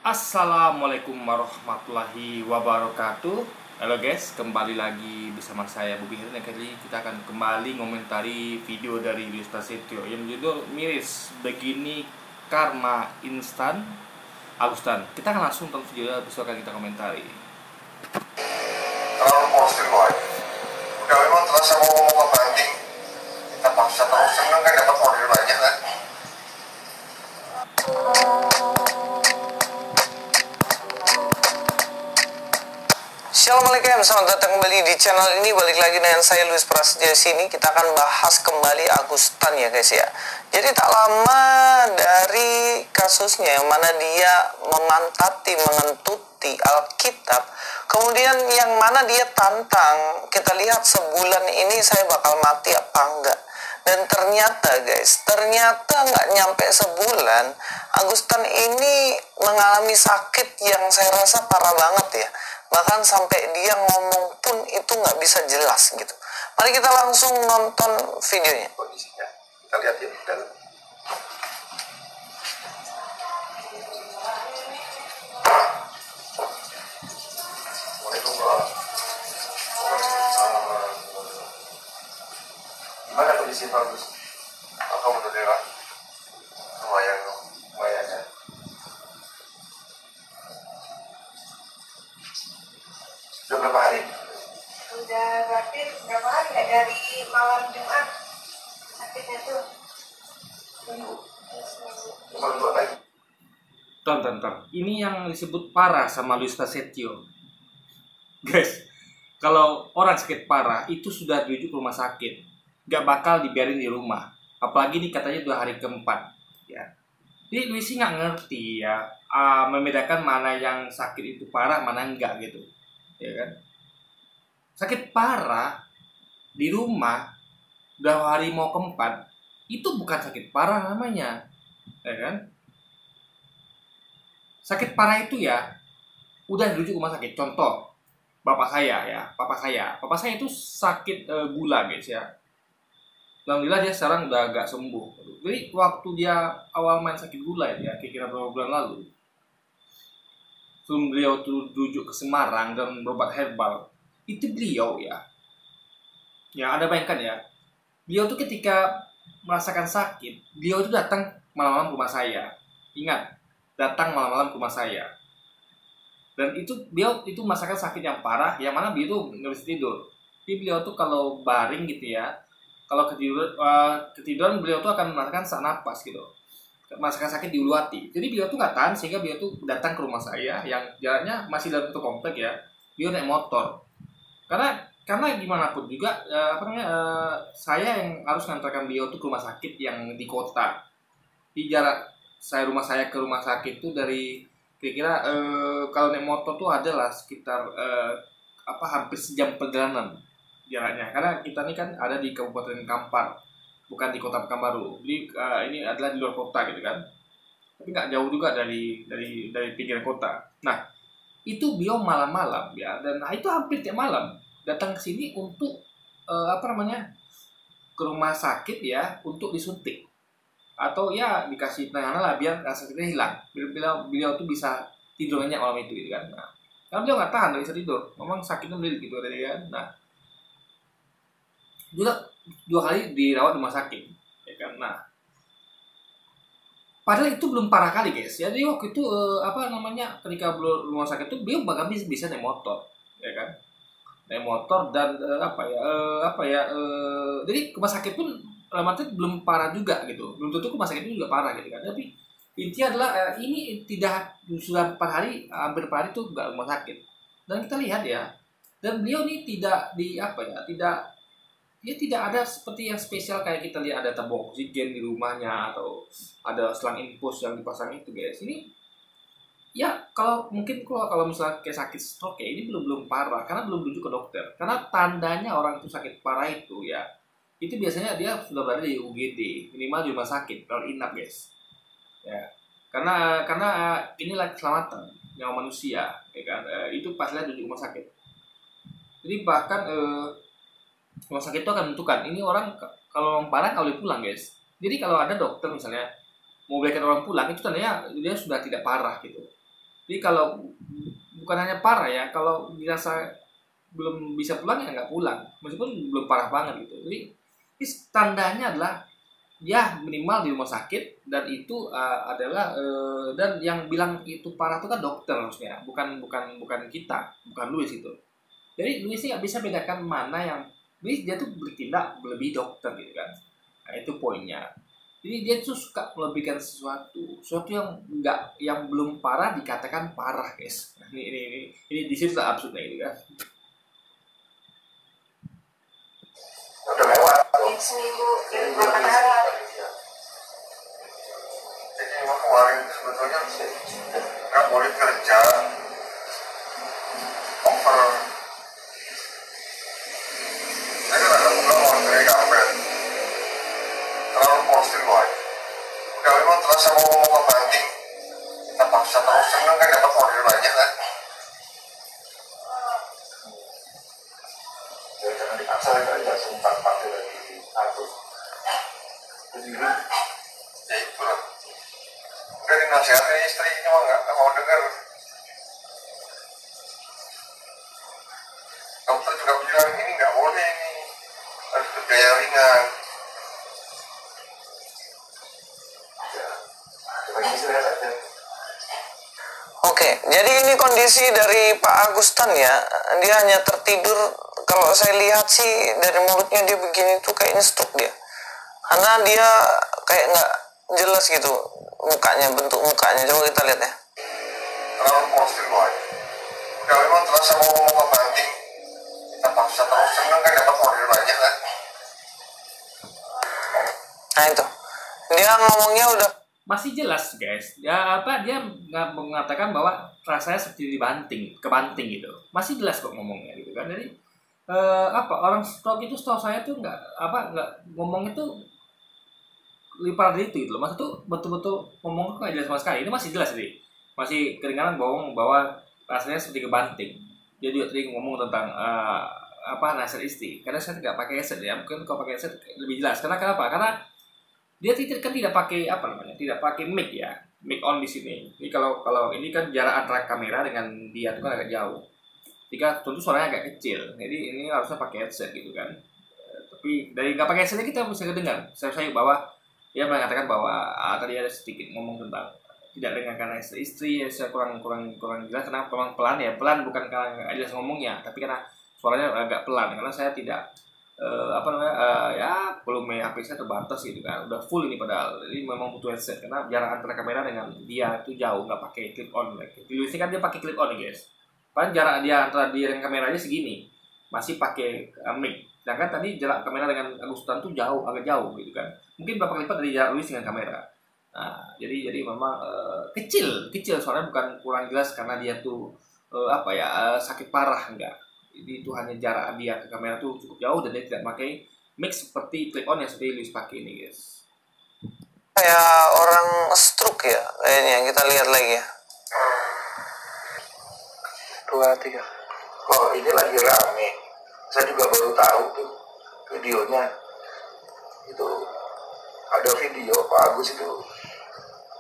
Assalamualaikum warahmatullahi wabarakatuh. Halo guys, kembali lagi bersama saya Bobi Herin. Kali ini kita akan kembali ngomentari video dari Luis Prasetyo yang berjudul Miris Begini Karma Instan Agustan. Kita akan langsung tonton video besok akan kita komentari. Terlalu posting boy. Udah memang terasa mau ngebanting. Kita paksa terus seneng kan dapat order banyak kan. Assalamualaikum, selamat datang kembali di channel ini. Balik lagi dengan saya Luis Prasetyo. Sini kita akan bahas kembali Agustan ya guys ya. Jadi tak lama dari kasusnya yang mana dia mengentuti Alkitab, kemudian yang mana dia tantang, kita lihat sebulan ini saya bakal mati apa enggak. Dan ternyata guys, nggak nyampe sebulan Agustan ini mengalami sakit yang saya rasa parah banget ya. Bahkan sampai dia ngomong pun itu nggak bisa jelas gitu. Mari kita langsung nonton videonya. Kondisinya kita lihat ya dalam. Gimana kondisi bagus? Alhamdulillah. Lumayan ya. Sudah berapa hari? Udah berarti berapa hari ya, dari malam Jumat sakitnya tuh. Cuma 2 lagi. Tonton. Ini yang disebut parah sama Luis Prasetyo. Guys, kalau orang sakit parah itu sudah dirujuk ke rumah sakit, gak bakal dibiarin di rumah. Apalagi ini katanya udah hari keempat ya. Jadi Luis sih nggak ngerti ya, membedakan mana yang sakit itu parah, mana enggak gitu, ya kan? Sakit parah di rumah udah hari mau keempat, itu bukan sakit parah namanya, ya kan? Sakit parah itu ya udah dirujuk ke rumah sakit. Contoh, papa saya itu sakit gula guys ya. Alhamdulillah dia sekarang udah agak sembuh. Jadi waktu dia awal main sakit gula ya, kira-kira beberapa bulan lalu, sebelum beliau tuh rujuk ke Semarang dan berobat herbal, itu beliau ya ada bayangkan ya, beliau tuh ketika merasakan sakit, beliau itu datang malam-malam ke rumah saya. Ingat, datang malam-malam ke rumah saya. Dan itu beliau itu merasakan sakit yang parah, yang mana beliau tuh nggak bisa tidur. Jadi beliau tuh kalau baring gitu ya, kalau ketiduran beliau tuh akan merasakan sesak napas gitu, merasakan sakit di ulu hati. Jadi beliau tuh nggak tahan sehingga beliau tuh datang ke rumah saya yang jaraknya masih dalam satu komplek ya. Beliau naik motor. Karena gimana pun juga saya yang harus mengantarkan beliau tuh ke rumah sakit yang di kota. Di jarak rumah saya ke rumah sakit tuh dari kira-kira kalau naik motor tuh adalah sekitar hampir sejam perjalanan jaraknya, karena kita ini kan ada di Kabupaten Kampar, bukan di Kota Pekanbaru. Jadi ini adalah di luar kota gitu kan, tapi nggak jauh juga dari pinggir kota. Nah itu beliau malam-malam ya, dan itu hampir tiap malam datang ke sini untuk ke rumah sakit ya, untuk disuntik atau ya dikasih penanganan lah biar rasa sakitnya hilang. Beliau tuh bisa tidur nyenyak malam itu gitu kan. Nah, karena beliau nggak tahan, nggak bisa tidur, memang sakitnya melilit gitu kan. Nah juga 2 kali dirawat di rumah sakit ya kan. Nah padahal itu belum parah kali guys. Jadi waktu itu ketika belum rumah sakit itu beliau bahkan bisa naik motor ya kan, naik motor dan jadi rumah sakit pun relatif belum parah juga gitu, belum tentu rumah sakit itu juga parah gitu kan. Tapi intinya adalah ini tidak sudah 4 hari, hampir 4 hari itu nggak rumah sakit. Dan kita lihat ya, dan beliau ini tidak ada seperti yang spesial kayak kita lihat ada tabung oksigen di rumahnya atau ada selang infus yang dipasang itu guys. Ini ya kalau misalnya kayak sakit stroke ya, ini belum parah karena belum rujuk ke dokter. Karena tandanya orang itu sakit parah itu ya, itu biasanya dia sudah berada di UGD, minimal di rumah sakit kalau inap guys ya. Karena inilah keselamatan nyawa manusia ya kan. Itu pastilah rujuk rumah sakit. Jadi bahkan rumah sakit itu akan menentukan ini orang kalau orang parah nggak boleh pulang guys. Jadi kalau ada dokter misalnya mau bolehkan orang pulang, itu tandanya dia sudah tidak parah gitu. Jadi kalau bukan hanya parah ya, kalau dirasa belum bisa pulang ya nggak pulang, meskipun belum parah banget gitu. Jadi ini tandanya adalah ya minimal di rumah sakit, dan itu adalah dan yang bilang itu parah itu kan dokter harusnya, bukan kita, bukan Luis itu. Jadi Luis nggak bisa bedakan mana yang Luis, dia tuh bertindak lebih dokter gitu kan. Nah itu poinnya. Jadi dia tuh suka melebihkan sesuatu yang belum parah dikatakan parah, guys. Nah, ini di situ absurdnya gitu kan. Udah lewat. Seminggu, 8 hari. Jadi memang kemarin sebetulnya nggak boleh kerja over. Saya kan ada bukan orang dari kampret, terlalu posting boy. Udah memang terasa mau ke banting, kita paksa terus seneng kan dapat order banyak kan. Ya jangan dipaksa aja, sumpah pakai lagi atur. Jadi ya itu lah. Udah dinasihatin istri cuma nggak mau denger. Dokter juga bilang ini nggak boleh ini, harus bergaya ringan. Ya, lagi istirahat aja. Oke, jadi ini kondisi dari Pak Agustan ya. Dia hanya tertidur. Kalau saya lihat sih dari mulutnya dia begini tuh kayaknya stroke dia. Karena dia kayak nggak jelas gitu mukanya, bentuk mukanya. Coba kita lihat ya. Terlalu posting boy. Udah memang terasa mau ke banting, kita paksa terus seneng kan dapat order banyak kan. Nah itu, dia ngomongnya udah Masih jelas guys ya, dia nggak mengatakan bahwa rasanya seperti kebanting gitu, masih jelas kok ngomongnya gitu kan. Jadi orang stroke itu setahu saya tuh nggak ngomong itu lipar dari itu gitu loh. Maksud tuh betul-betul ngomong kok nggak jelas sama sekali. Ini masih jelas sih, masih keringanan bohong bahwa rasanya seperti kebanting. Dia juga tadi ngomong tentang nasal istri. Karena saya tidak pakai headset ya, mungkin kalau pakai headset lebih jelas. Kenapa? Karena dia tidak pakai tidak pakai mic ya, mic on di sini. Jadi kalau ini kan jarak antara kamera dengan dia itu kan agak jauh. Jika tentu suaranya agak kecil, jadi ini harusnya pakai headset gitu kan. Tapi dari nggak pakai headsetnya kita bisa kedengar. Saya bahwa dia mengatakan bahwa tadi ada sedikit ngomong tentang tidak dengarkan istri, saya kurang jelas karena pelan ya, bukan karena nggak jelas ngomongnya, tapi karena suaranya agak pelan karena saya tidak volume HP saya terbatas gitu kan, udah full ini padahal. Jadi memang butuh headset karena jarak antara kamera dengan dia itu jauh, nggak pakai clip on. Di Luis kan dia pakai clip on nih guys, paling jarak dia antara dia dengan kameranya segini, masih pakai mic. Sedangkan tadi jarak kamera dengan Agustan tuh agak jauh gitu kan, mungkin berapa lipat dari jarak Luis dengan kamera. Nah jadi memang kecil suaranya, bukan kurang jelas karena dia tuh sakit parah, enggak. Jadi itu hanya jarak dia ke kamera tuh cukup jauh dan dia tidak pakai mic seperti clip on yang seperti Luis pakai ini guys. Kayak orang stroke ya kayaknya, kita lihat lagi ya. 2, 3. Oh ini lagi rame, saya juga baru tahu tuh videonya. Itu ada video Pak Agus itu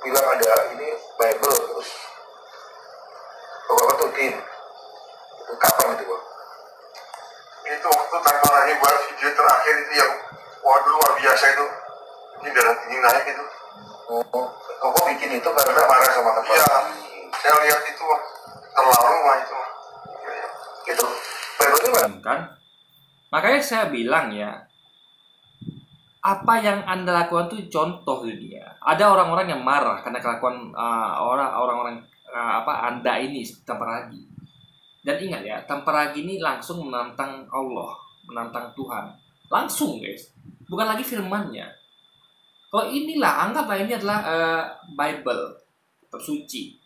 bilang ada ini Bible, terus Bapak tutin itu kapan itu Pak? Itu waktu tanggal lagi buat video terakhir itu yang waduh luar biasa itu, ini darah tinggi naik itu. Kok bikin itu karena marah sama teman? Iya, saya lihat itu terlalu lah itu. Itu Bible kan? Makanya saya bilang ya, apa yang Anda lakukan tuh contoh dia. Ada orang-orang yang marah karena kelakuan orang-orang Anda ini tanpa lagi. Dan ingat ya, tanpa lagi ini langsung menantang Allah, menantang Tuhan. Langsung guys, bukan lagi firman-Nya. Kalau inilah, anggaplah ini adalah Bible, tersuci.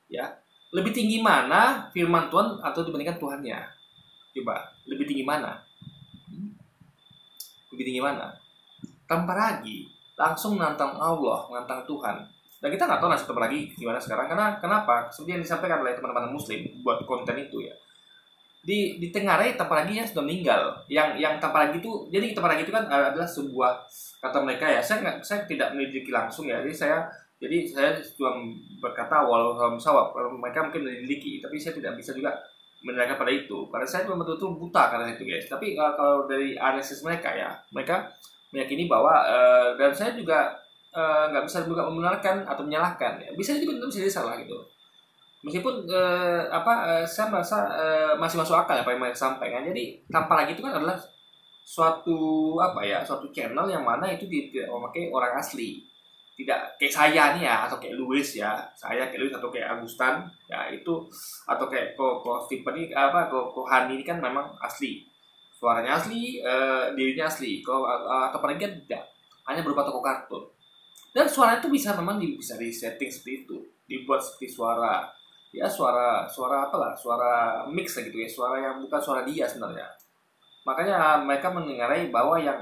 Ya, lebih tinggi mana firman Tuhan atau dibandingkan Tuhannya? Coba, lebih tinggi mana? Lebih tinggi mana? Tanpa lagi, langsung menantang Allah, menantang Tuhan. Dan kita nggak tahu nasib tanpa lagi gimana sekarang. Kenapa? Seperti yang disampaikan oleh teman-teman Muslim buat konten itu ya. Di Tenggarai tanpa lagi yang sudah meninggal. Yang tanpa lagi itu, jadi tanpa lagi itu kan adalah sebuah kata mereka ya. Saya tidak menyelidiki langsung ya. Jadi saya Jadi saya cuma berkata walau salam sawab, mereka mungkin memiliki, tapi saya tidak bisa juga menanyakan pada itu, karena saya memang betul-betul buta karena itu guys. Tapi kalau dari analisis mereka ya, mereka meyakini bahwa dan saya juga nggak bisa juga membenarkan atau menyalahkan, ya. Bisa jadi benar, bisa jadi salah gitu. Meskipun saya merasa masih masuk akal apa yang mereka sampaikan. Jadi tanpa lagi itu kan adalah suatu channel yang mana itu tidak memakai orang asli, tidak kayak saya nih ya, atau kayak Louis ya, saya kayak Louis atau kayak Agustan ya itu, atau kayak ko Stephen ini ko Hani ini kan memang asli, suaranya asli, dirinya asli. Kalau atau apalagi kan tidak, hanya berupa toko kartun, dan suara itu memang bisa di setting seperti itu, dibuat seperti suara ya, suara mix gitu ya, suara yang bukan suara dia sebenarnya. Makanya mereka mendengarai bahwa yang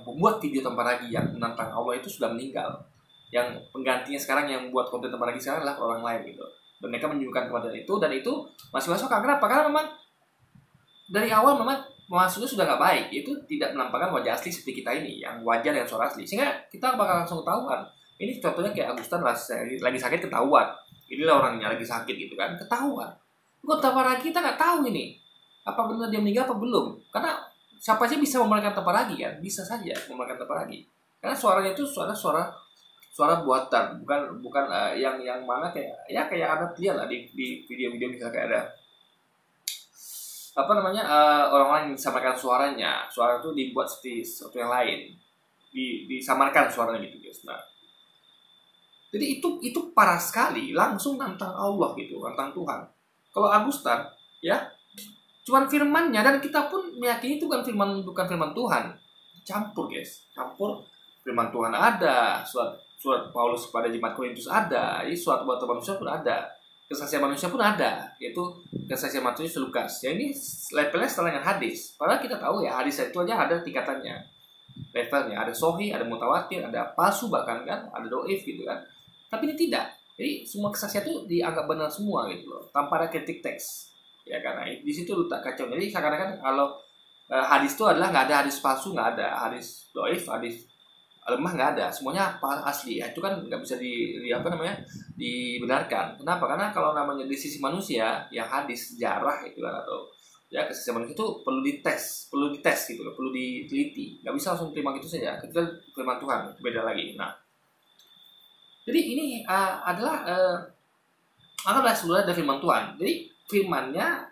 membuat video tanpa lagi yang menantang Allah itu sudah meninggal. Yang penggantinya sekarang yang membuat konten tanpa lagi sekarang adalah orang lain gitu. Dan mereka menunjukkan kepada itu, dan itu masih masuk. Kenapa? Karena memang dari awal memang maksudnya sudah nggak baik. Itu tidak menampakkan wajah asli seperti kita ini, yang wajar yang suara asli. Sehingga kita bakal langsung ketahuan. Ini contohnya kayak Agustan lagi sakit ketahuan. Inilah orangnya lagi sakit gitu kan, ketahuan. Kok tanpa lagi kita nggak tahu ini apa benar dia meninggal apa belum, karena siapa sih bisa memerankan Taparagi kan, bisa saja memerankan Taparagi karena suaranya itu suara buatan, bukan yang mana kayak ada lihat lah di video-video misalnya kayak ada orang-orang yang disamarkan suaranya, suara itu dibuat seperti sesuatu yang lain, disamarkan suaranya gitu guys. Nah, jadi itu parah sekali, langsung tentang Allah gitu, tentang Tuhan. Kalau Agustan ya cuman firmannya, dan kita pun meyakini itu bukan firman Tuhan, campur guys, campur. Firman Tuhan ada, surat Paulus kepada jemaat Korintus ada, ini surat buat manusia pun ada, kesaksian manusia pun ada, yaitu kesaksian Matius Lukas. Ya ini levelnya setelah dengan hadis, padahal kita tahu ya hadis itu aja ada tingkatannya, levelnya ada sohi, ada mutawatir, ada palsu bahkan kan, ada doif gitu kan. Tapi ini tidak, jadi semua kesaksian itu dianggap benar semua gitu loh, tanpa ada kritik teks. Ya karena di situ letak kacau. Jadi seakan-akan kalau hadis itu adalah nggak ada hadis palsu, nggak ada hadis doif, hadis lemah, nggak ada, semuanya asli ya. Itu kan nggak bisa dibenarkan. Kenapa? Karena kalau namanya di sisi manusia yang hadis sejarah itu kan, atau ya kesaksian manusia itu perlu dites gitu loh, perlu diteliti, nggak bisa langsung terima gitu saja. Ketika firman Tuhan beda lagi. Nah, jadi ini adalah sebenarnya dari firman Tuhan. Jadi firmannya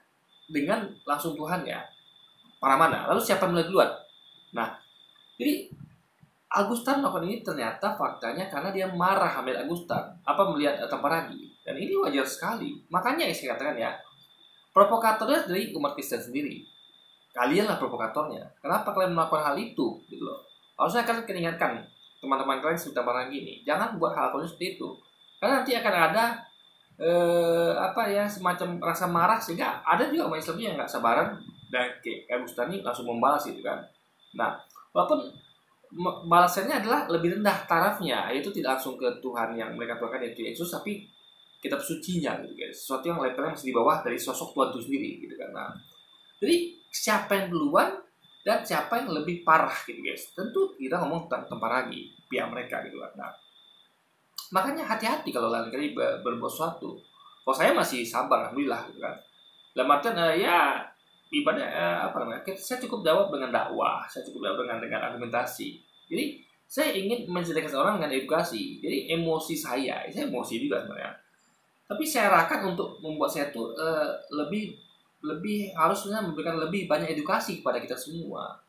dengan langsung Tuhan ya, para mana? Lalu siapa yang mulai duluan? Nah, jadi Agustan melakukan ini ternyata faktanya karena dia marah ambil Agustan, melihat Taparagi, dan ini wajar sekali. Makanya saya katakan ya, provokatornya dari umat Kristen sendiri. Kalianlah provokatornya. Kenapa kalian melakukan hal itu? Gitu loh. Harusnya kalian ingatkan teman-teman kalian seperti Taparagi ini, jangan buat hal seperti itu, karena nanti akan ada semacam rasa marah, sehingga ada juga umat Islam yang nggak sabaran dan kayak Agustan ini langsung membalas gitu kan. Nah, walaupun balasannya adalah lebih rendah tarafnya, yaitu tidak langsung ke Tuhan yang mereka tuakan yaitu Yesus, tapi kitab sucinya gitu guys, sesuatu yang levelnya masih di bawah dari sosok Tuhan itu sendiri gitu kan. Nah, jadi siapa yang duluan dan siapa yang lebih parah gitu guys, tentu kita ngomong tentang Taparagi, pihak mereka gitu kan. Nah, makanya hati-hati kalau lain kali berbuat sesuatu. Kalau saya masih sabar, alhamdulillah gitu kan. Dalam artian ibadah saya cukup jawab dengan dakwah, saya cukup jawab dengan argumentasi. Jadi saya ingin menceritakan orang dengan edukasi. Jadi emosi saya emosi juga sebenarnya. Tapi saya arahkan untuk membuat saya tuh lebih harusnya memberikan lebih banyak edukasi kepada kita semua.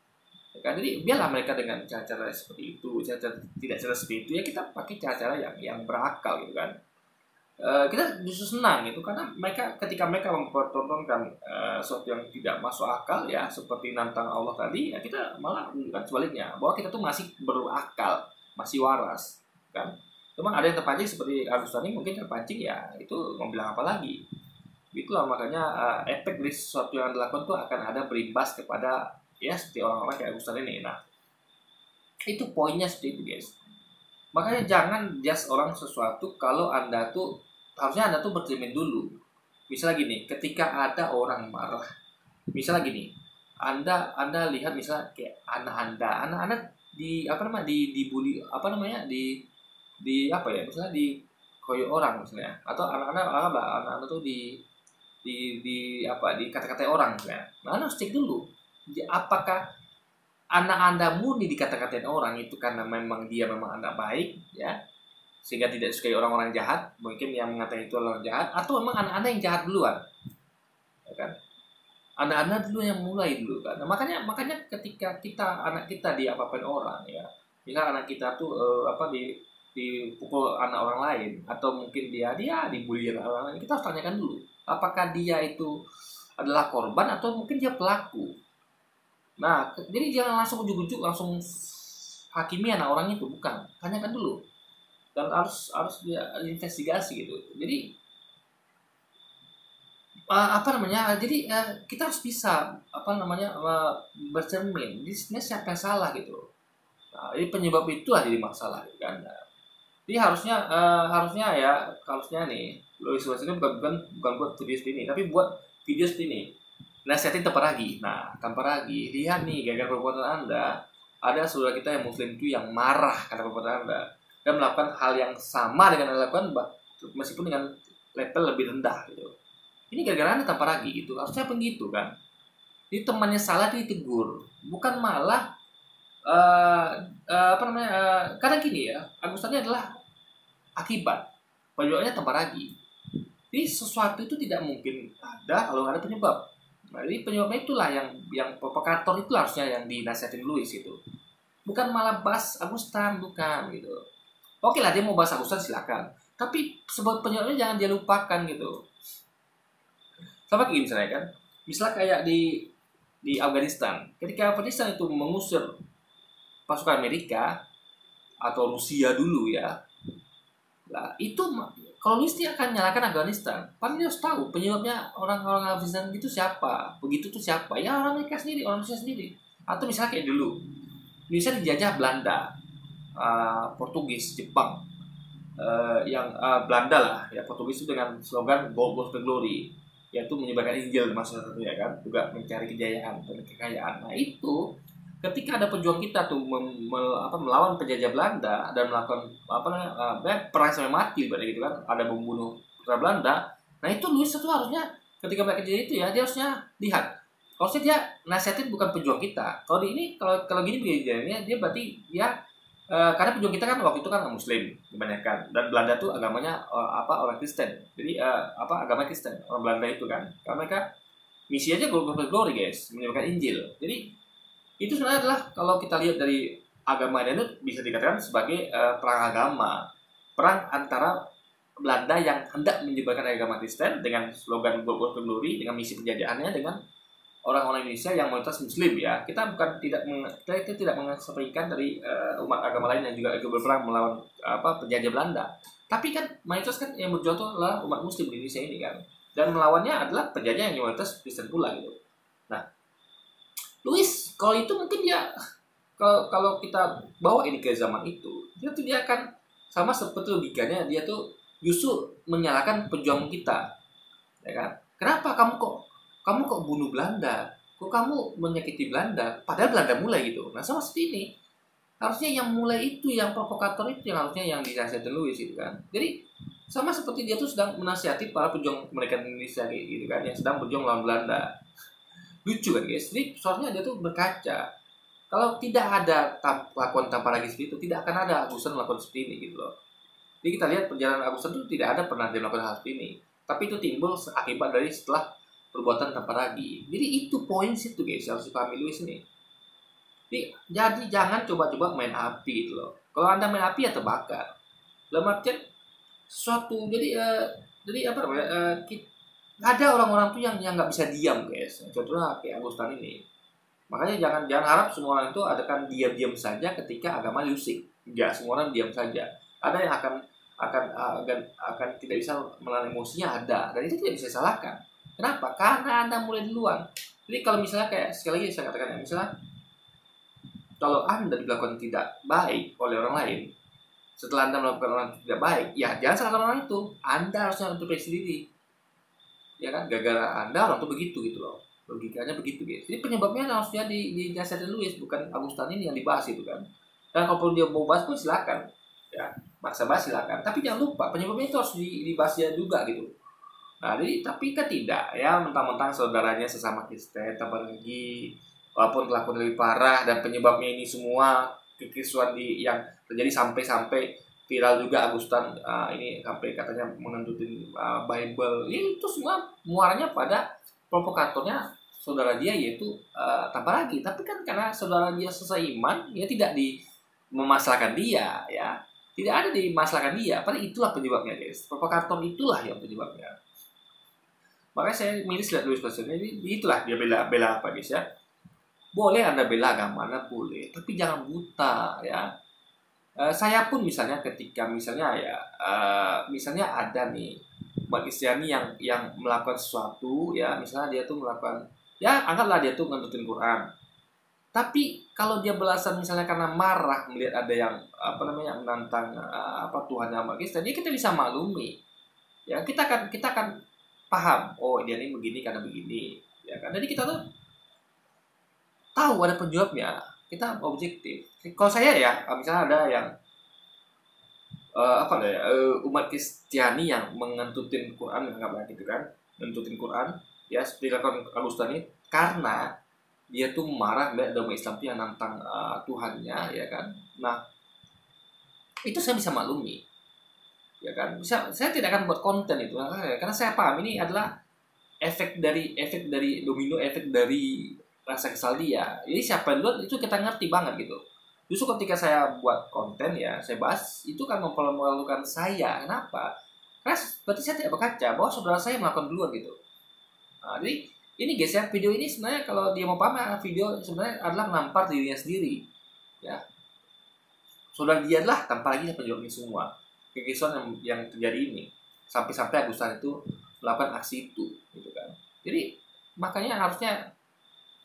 Kan, jadi biarlah mereka dengan cara-cara seperti itu, cara-cara tidak seperti itu ya, kita pakai cara-cara yang berakal gitu kan. Kita justru senang gitu, karena ketika mereka mempertontonkan sesuatu yang tidak masuk akal ya, seperti nantang Allah tadi ya, kita malah menunjukkan sebaliknya bahwa kita tuh masih berakal, masih waras kan. Cuma ada yang terpancing seperti Agustan ini, mungkin terpancing ya, itu mau bilang apa lagi. Itulah makanya efek dari sesuatu yang dilakukan tuh akan ada berimbas kepada ya seperti orang-orang kayak Agustan ini. Nah, itu poinnya seperti itu guys. Makanya jangan judge orang sesuatu kalau Anda tuh harusnya Anda tuh bercermin dulu. Misalnya gini, ketika ada orang marah, misalnya gini, Anda lihat misalnya kayak anak Anda dibully apa ya, misalnya di koyo orang misalnya, atau anak-anak tuh di apa, di kata-kata orang misalnya. Nah, Anda harus cek dulu, apakah anak Anda murni dikata-katain orang itu karena memang dia memang anak baik ya, sehingga tidak sukai orang-orang jahat, mungkin yang mengatakan itu orang jahat, atau memang anak-anak yang jahat duluan, ya kan? Anak-anak dulu yang mulai dulu kan. Nah, makanya ketika anak kita diapa-apain orang ya, misal anak kita tuh dipukul anak orang lain, atau mungkin dia dibully orang lain, kita harus tanyakan dulu apakah dia itu adalah korban atau mungkin dia pelaku. Nah, jadi jangan langsung ujuk-ujuk langsung hakimi anak orang itu, bukan. Tanyakan dulu, dan harus dia investigasi gitu. Jadi jadi kita harus bisa bercermin. Jadi sebenarnya siapa yang salah gitu. Nah, jadi penyebab itu jadi masalah gitu kan. Nah, jadi harusnya nih Louis ini bukan buat video seperti ini, tapi buat video seperti ini. Nasihatin tanpa ragi. Nah, tanpa ragi, lihat nih gara-gara perbuatan Anda, ada saudara kita yang muslim itu yang marah karena perbuatan Anda dan melakukan hal yang sama dengan Anda lakukan, meskipun dengan level lebih rendah gitu. Ini gara-gara Anda tanpa ragi gitu. Harusnya begitu kan. Jadi temannya salah itu ditegur, bukan malah karena gini ya, Agustani adalah akibat penyebabnya tanpa ragi. Jadi sesuatu itu tidak mungkin ada kalau nggak ada penyebab. Nah, jadi penyebabnya itulah yang provokator itu harusnya yang dinasihatin Louis gitu. Bukan malah bahas Agustan, bukan gitu. Oke lah, dia mau bahas Agustan silakan. Tapi sebab penyebabnya jangan dia lupakan gitu. Sama kayak misalnya kan, misalnya kayak di Afghanistan, ketika Afghanistan itu mengusir pasukan Amerika atau Rusia dulu ya, lah itu kalau Louis akan nyalakan Afghanistan, padahal dia harus tahu penyebabnya orang-orang Afghanistan itu siapa, begitu tuh siapa, ya orang Amerika sendiri, orang Rusia sendiri. Atau misalnya kayak dulu, Indonesia dijajah Belanda, Portugis, Jepang, Belanda lah, ya Portugis itu dengan slogan Gold Gold Glory, yaitu menyebarkan Injil termasuk satunya kan, juga mencari kejayaan dan kekayaan. Nah itu ketika ada pejuang kita tuh melawan penjajah Belanda dan melakukan perang sampai mati berarti gitu kan, ada membunuh putra Belanda. Nah itu Louis itu harusnya ketika mereka kejadian itu ya, dia harusnya lihat, harusnya dia nasihatin bukan pejuang kita. Kalau gini kejadiannya, dia berarti dia karena pejuang kita kan waktu itu kan Muslim kebanyakan, dan Belanda tuh agamanya orang Kristen. Jadi agama Kristen orang Belanda itu kan, karena mereka misi aja glory guys, menyebarkan Injil. Jadi itu sebenarnya adalah kalau kita lihat dari agama itu bisa dikatakan sebagai perang agama, perang antara Belanda yang hendak menyebarkan agama Kristen dengan slogan Gold Glory, dengan misi penjajahannya, dengan orang-orang Indonesia yang mayoritas Muslim ya. Kita tidak mengesampingkan dari umat agama lain yang juga ikut berperang melawan penjajah Belanda. Tapi kan mayoritas kan yang berjuang itu adalah umat Muslim di Indonesia ini kan, dan melawannya adalah penjajah yang mayoritas Kristen pula gitu. Nah, Louis kalau itu mungkin dia kalau kita bawa ini ke zaman itu, dia akan sama seperti logikanya, dia tuh justru menyalahkan pejuang kita, ya kan? Kenapa kamu kok bunuh Belanda? Kok kamu menyakiti Belanda? Padahal Belanda mulai gitu. Nah sama seperti ini, harusnya yang mulai itu, yang provokator itu yang harusnya yang dinasihatin Louis gitu kan. Jadi sama seperti dia tuh sedang menasihati para pejuang kemerdekaan Indonesia gitu kan, yang sedang berjuang melawan Belanda. Lucu kan guys, jadi soalnya dia tuh berkaca. Kalau tidak ada lakukan tanpa ragi seperti itu, tidak akan ada Agustan melakukan seperti ini gitu loh. Jadi kita lihat perjalanan Agustan itu tidak ada pernah dia melakukan hal seperti ini, tapi itu timbul akibat dari setelah perbuatan tanpa ragi. Jadi itu poin situ guys, harus dipahami Louis ini. Jadi jangan coba-coba main api gitu loh. Kalau Anda main api ya terbakar. Dalam artian suatu ada orang-orang tuh yang nggak bisa diam guys. Contohnya kayak Agustan ini. Makanya jangan harap semua orang itu akan diam-diam saja ketika agama diusik. Enggak, semua orang diam saja. Ada yang akan tidak bisa menahan emosinya, ada, dan itu tidak bisa disalahkan. Kenapa? Karena Anda mulai duluan. Jadi kalau misalnya kayak sekali lagi saya katakan ya, misalnya kalau Anda dilakukan tidak baik oleh orang lain, setelah Anda melakukan orang tidak baik, ya jangan salahkan orang itu. Anda harusnya introspeksi diri. Ya kan, gara-gara Anda orang itu begitu gitu loh. Logikanya begitu guys. Jadi penyebabnya harusnya dinasihatin Louis, bukan Agustan ini yang dibahas itu kan. Dan kalau dia mau bahas pun silakan. Ya, basa-basi silakan. Tapi jangan lupa penyebabnya itu harus dibahas juga gitu. Nah, jadi tapi kan tidak ya, mentang-mentang saudaranya sesama Kristen, tambah lagi walaupun kelakuan lebih parah dan penyebabnya ini semua kekisuan yang terjadi sampai viral juga Agustan ini sampai katanya mengentutin Bible. Ya, itu semua muaranya pada provokatornya saudara dia, yaitu tanpa lagi. Tapi kan karena saudara dia seiman, ya tidak memasalahkan dia ya. Tidak ada dimasalahkan dia. Padahal itulah penyebabnya, guys. Provokator itulah yang penyebabnya. Makanya saya milih lihat Louis Pasteur ini, itulah dia bela apa, guys ya. Boleh Anda bela agama Anda, boleh, tapi jangan buta ya. Saya pun misalnya ketika misalnya ya misalnya ada nih umat Kristiani yang melakukan sesuatu ya, misalnya dia tuh melakukan ya, anggaplah dia tuh ngentutin Quran. Tapi kalau dia belasan misalnya karena marah melihat ada yang menantang Tuhannya umat Kristen, ya kita bisa maklumi. Ya, kita akan paham, oh dia ini begini karena begini, ya kan. Jadi kita tuh tahu ada penyebabnya. Kita objektif. Kalau saya ya, misalnya ada yang umat Kristiani yang mengentutin Quran, nggak gitu kan, mengentutin Quran, ya seperti dilakukan Agustan ini, karena dia tuh marah melihat agama Islam yang nantang Tuhannya, ya kan. Nah, itu saya bisa maklumi, ya kan. Saya tidak akan buat konten itu, karena saya paham ini adalah efek dari domino, efek dari rasa kesal dia. Jadi siapa yang buat itu kita ngerti banget gitu. Justru ketika saya buat konten ya, saya bahas itu kan mempermalukan saya. Kenapa? Karena berarti saya tidak berkaca bahwa saudara saya melakukan duluan gitu. Nah, jadi ini guys ya, video ini sebenarnya kalau dia mau paham, video sebenarnya adalah menampar dirinya sendiri. Ya, saudara dia lah tanpa lagi penyebabnya semua kekisauan yang terjadi ini, sampai Agustan itu melakukan aksi itu, gitu kan. Jadi makanya harusnya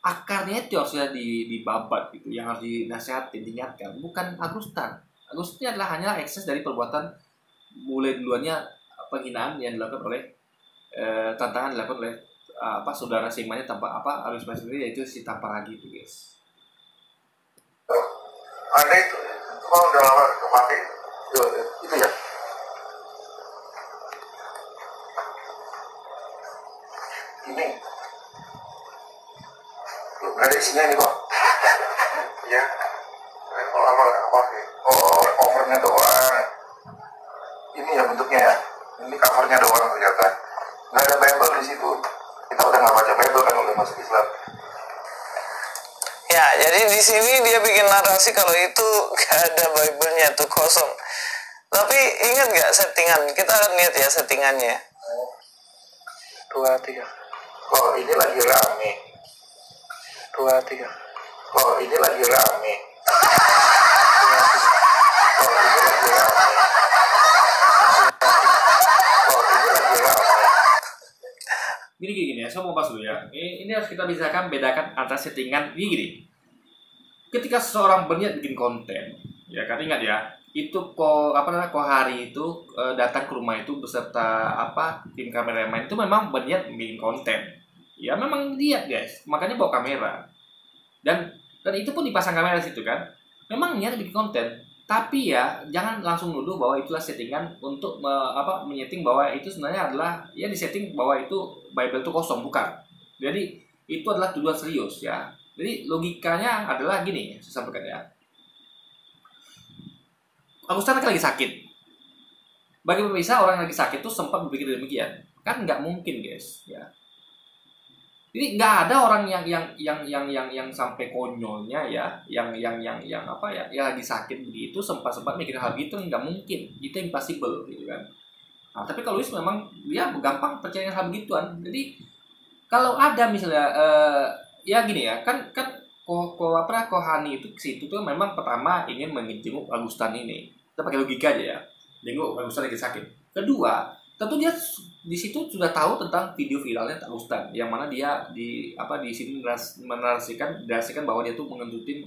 akarnya itu harusnya dibabat gitu, yang harus dinasihatin, diingatkan, bukan Agustan. Agustan adalah hanya ekses dari perbuatan mulai duluannya penghinaan yang dilakukan oleh tantangan dilakukan oleh saudara seimannya tanpa harus sendiri, yaitu si Tamparagi itu, guys. Ada itu, kalau udah lama kepake itu ya. Ini ada isinya ini kok. Iya. Kalau lama nggak kepake. Oh, covernya doang. Ini ya bentuknya ya. Ini covernya doang ternyata. Nggak ada Bible di situ. Kita udah nggak baca Bible kan oleh masuk Islam. Ya, jadi di sini dia bikin narasi kalau itu gak ada Bible-nya, tuh kosong. Tapi ingat gak settingan? Kita akan lihat ya settingannya. 2, 3. Oh, ini lagi rame. 2, 3. Oh, ini lagi rame. 2, 3. Oh, ini lagi rame. 2, 3. Oh, ini lagi rame. Gini ya, saya mau bahas dulu ya. Ini harus kita bedakan antara settingan gini. Ketika seseorang berniat bikin konten, ya kan, ingat ya, itu Kohari itu datang ke rumah itu beserta tim kameramen itu memang berniat bikin konten. Ya memang lihat guys, makanya bawa kamera. Dan itu pun dipasang kamera di situ kan. Memang niat bikin konten. Tapi ya jangan langsung nuduh bahwa itulah settingan untuk menyeting bahwa itu sebenarnya adalah ya disetting bahwa itu Bible itu kosong, bukan. Jadi itu adalah tuduhan serius ya. Jadi logikanya adalah gini, saya sampaikan ya. Agustan kan lagi sakit. Bagi pemirsa, orang yang lagi sakit tuh sempat berpikir demikian. Kan nggak mungkin guys ya. Jadi nggak ada orang yang sampai konyolnya ya, yang lagi sakit begitu sempat mikir hal gitu, nggak mungkin, itu impossible gitu kan. Nah, tapi kalau Luis memang dia gampang percaya hal begituan. Jadi kalau ada misalnya ya gini ya, kan Kohani itu ke situ tuh memang pertama ingin menjenguk Agustan ini. Kita pakai logika aja ya, jenguk Agustan lagi sakit. Kedua, tentu dia di situ sudah tahu tentang video viralnya Agustan, yang mana dia di sini menarasikan bahwa dia tuh mengentutin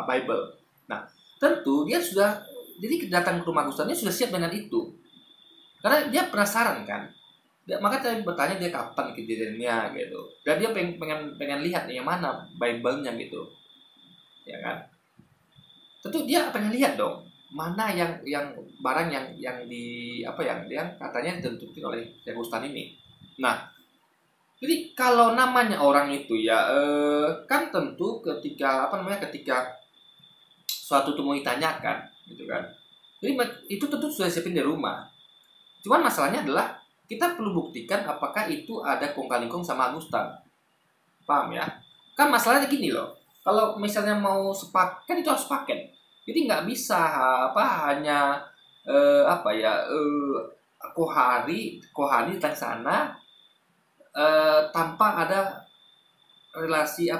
Bible. Nah, tentu dia sudah, jadi datang ke rumah Agustan dia sudah siap dengan itu, karena dia penasaran kan. Maka saya bertanya dia kapan kejadiannya gitu, dan dia pengen lihat nih yang mana Bible-nya gitu, ya kan. Tentu dia pengen lihat dong mana yang barang yang di apa yang katanya ditentukan oleh Agustan ini. Nah, jadi kalau namanya orang itu ya kan tentu ketika ketika suatu itu mau ditanyakan gitu kan. Jadi itu tentu sudah siapin di rumah. Cuman masalahnya adalah kita perlu buktikan apakah itu ada kong kali kong sama Agustan. Paham ya? Kan masalahnya gini loh. Kalau misalnya mau sepaket kan itu harus paket. Jadi nggak bisa hanya Kohani datang sana tanpa ada relasi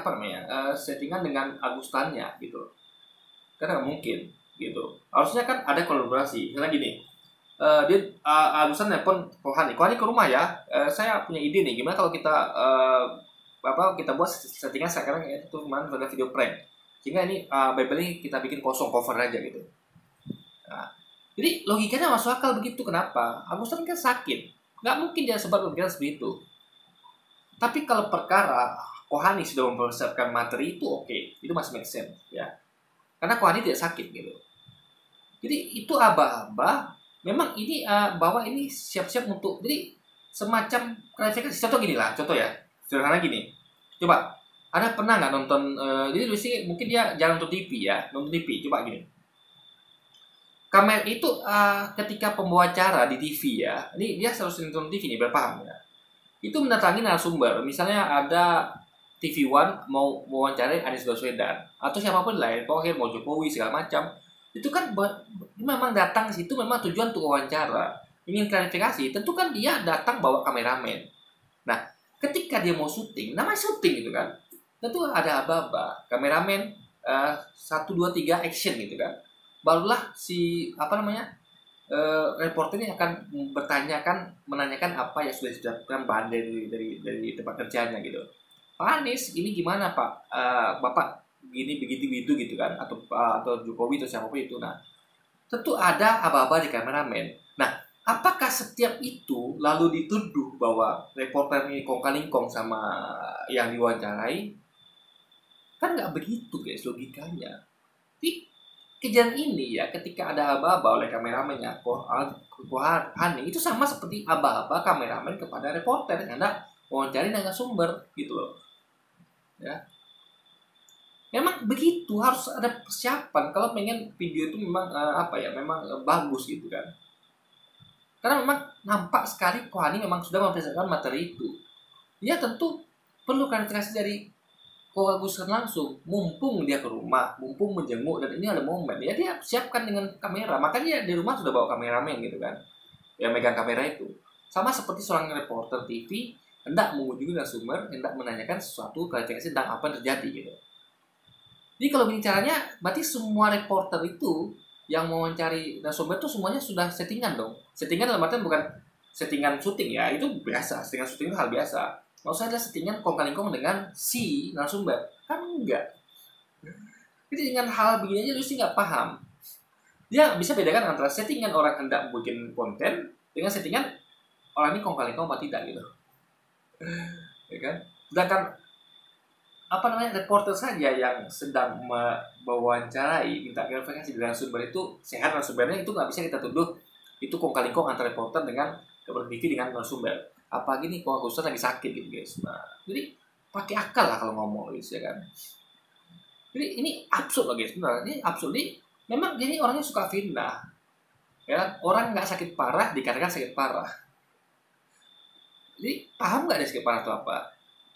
settingan dengan Agustannya gitu. Karena nggak mungkin gitu. Harusnya kan ada kolaborasi. Misalnya gini, Agustan nelpon Kohani ke rumah ya. Saya punya ide nih, gimana kalau kita buat settingan sekarang itu kemarin ada video prank. Sehingga ini Bible ini kita bikin kosong, cover aja gitu. Nah, jadi logikanya masuk akal begitu. Kenapa? Agustan kan sakit, nggak mungkin dia sempat berpikir seperti itu. Tapi kalau perkara Kohani sudah mempersiapkan materi itu oke, itu masih make sense ya. Karena Kohani tidak sakit gitu. Jadi itu aba-aba. Memang ini bahwa ini siap-siap untuk jadi semacam klarifikasi. Contoh ya, sederhana gini. Coba. Ada pernah nggak nonton? Jadi Lucy mungkin dia jarang nonton TV ya, nonton TV. Coba gini. Kamera itu ketika pembawa acara di TV ya, ini dia selalu nonton TV nih, berpaham ya. Itu mendatangi narasumber. Misalnya ada TV One mau wawancarai Anies Baswedan atau siapapun lah, Thohir, mau Jokowi segala macam. Itu kan memang datang ke situ memang tujuan untuk wawancara, ingin klarifikasi. Tentu kan dia datang bawa kameramen. Nah, ketika dia mau syuting, namanya syuting gitu kan. Tentu ada aba-aba, kameramen 1, 2, 3 action gitu kan. Barulah si reporter ini akan menanyakan apa yang sudah disiapkan bahan dari tempat kerjanya gitu. Pak Anies, ini gimana Pak? Bapak gini begitu gitu kan, atau Jokowi atau siapapun itu. Nah, tentu ada aba-aba di kameramen. Nah, apakah setiap itu lalu dituduh bahwa reporter ini kong-kalingkong sama yang diwawancarai? Kan nggak begitu guys logikanya. Jadi kejadian ini ya ketika ada aba-aba oleh kameramennya Kohani itu sama seperti aba-aba kameramen kepada reporter yang hendak wawancari dengan sumber gitu loh. Ya. Memang begitu, harus ada persiapan kalau pengen video itu memang bagus gitu kan. Karena memang nampak sekali Kohani memang sudah mempersiapkan materi itu. Dia tentu perlu klarifikasi dari Agustan langsung, mumpung dia ke rumah, mumpung menjenguk dan ini ada momen ya dia siapkan dengan kamera. Makanya di rumah sudah bawa kameramen gitu kan, yang megang kamera itu. Sama seperti seorang reporter TV hendak mengunjungi narasumber, hendak menanyakan sesuatu klarifikasi tentang apa yang terjadi gitu. Jadi kalau begini caranya, berarti semua reporter itu yang mau mencari narasumber itu semuanya sudah settingan dong. Settingan dalam artian bukan settingan syuting ya, itu biasa. Settingan syuting itu hal biasa. Maksudnya adalah settingan kong-kali-kong dengan si narasumber. Kan enggak. Jadi dengan hal begini aja lu sih nggak paham. Dia bisa bedakan antara settingan orang hendak bikin konten dengan settingan orang ini kong-kali-kong apa tidak gitu. Ya kan? Sedangkan reporter saja yang sedang mewawancarai minta klarifikasi dari narasumber itu sehat, narasumbernya itu nggak bisa kita tuduh itu kong-kali-kong antara reporter dengan reporter TV dengan narasumber. Apa gini kok Agustan lagi sakit gitu guys. Nah, jadi pakai akal lah kalau ngomong guys ya kan. Jadi ini absurd loh guys, benar. Ini absurd. Ini memang jadi orangnya suka fitnah. Ya, orang nggak sakit parah dikatakan sakit parah. Jadi paham nggak dia sakit parah itu apa?